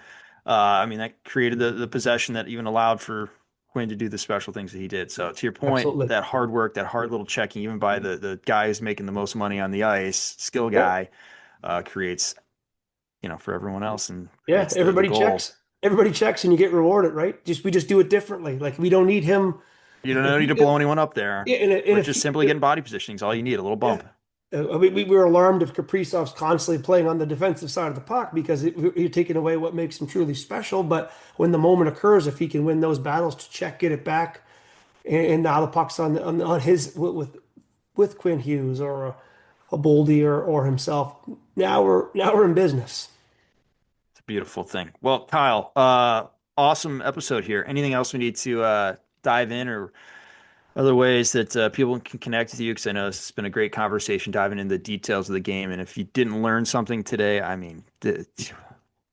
I mean, that created the possession that even allowed for Quinn to do the special things that he did. So to your point, absolutely. that hard work, that hard little checking, even by the guy who's making the most money on the ice, skill Yeah. guy, creates for everyone else and Yeah, creates the everybody goal. checks. Everybody checks, and you get rewarded, right? We just do it differently. Like we don't need him. You If, don't if need to he, blow anyone up there, yeah, and but if just he, simply getting body positioning is all you need, a little yeah, bump. we were alarmed if Kaprizov's constantly playing on the defensive side of the puck because you're taking away what makes him truly special. But when the moment occurs, if he can win those battles to check, get it back, and now the puck's on his with Quinn Hughes or a Boldy or himself. Now we're in business. It's a beautiful thing. Well, Kyle, awesome episode here. Anything else we need to dive in or other ways that people can connect with you? Because I know this has been a great conversation diving into the details of the game. And if you didn't learn something today, I mean,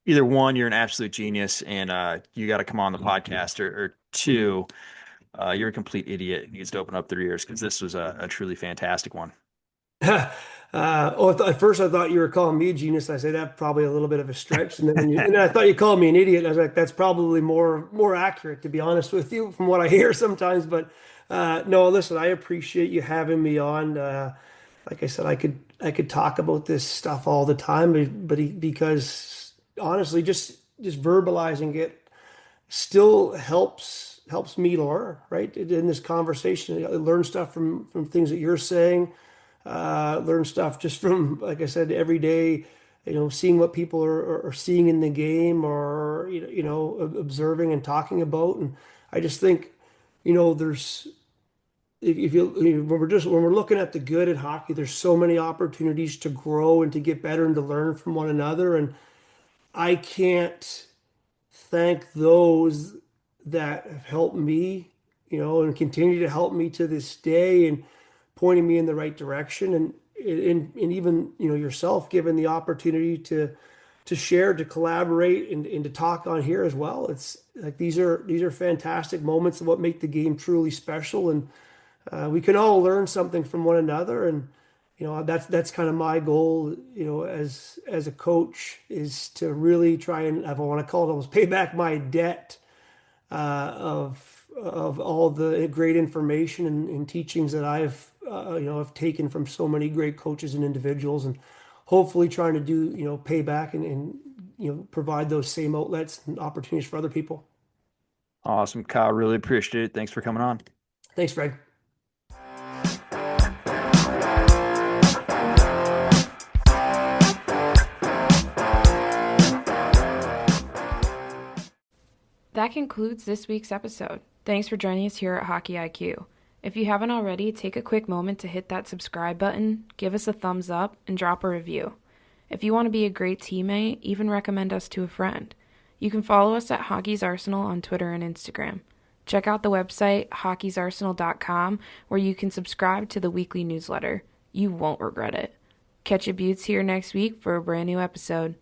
either one, you're an absolute genius and you got to come on the podcast, or two, you're a complete idiot and needs to open up their ears because this was a truly fantastic one. At first I thought you were calling me a genius. I say that probably a little bit of a stretch, and then I thought you called me an idiot. I was like, that's probably more accurate, to be honest with you, from what I hear sometimes. But No, listen, I appreciate you having me on. Like I said, I could talk about this stuff all the time, because honestly, just verbalizing it still helps me learn, right? In this conversation, I learn stuff from things that you're saying, learn stuff just from, like I said, every day, seeing what people are seeing in the game, or observing and talking about. And I just think, there's if you when we're looking at the good in hockey, there's so many opportunities to grow and to get better and to learn from one another. And I can't thank those that have helped me, and continue to help me to this day, and pointing me in the right direction. And even, yourself, given the opportunity to share, to collaborate, and to talk on here as well. It's like these are fantastic moments of what make the game truly special. And we can all learn something from one another. And that's kind of my goal, as a coach, is to really try and, if I want to call it, almost pay back my debt, of all the great information and teachings that I've taken from so many great coaches and individuals, and hopefully trying to do, pay back, and provide those same outlets and opportunities for other people. Awesome, Kyle. Really appreciate it. Thanks for coming on. Thanks, Greg. That concludes this week's episode. Thanks for joining us here at Hockey IQ. If you haven't already, take a quick moment to hit that subscribe button, give us a thumbs up, and drop a review. If you want to be a great teammate, even recommend us to a friend. You can follow us at Hockey's Arsenal on Twitter and Instagram. Check out the website, hockeysarsenal.com, where you can subscribe to the weekly newsletter. You won't regret it. Catch you beauts here next week for a brand new episode.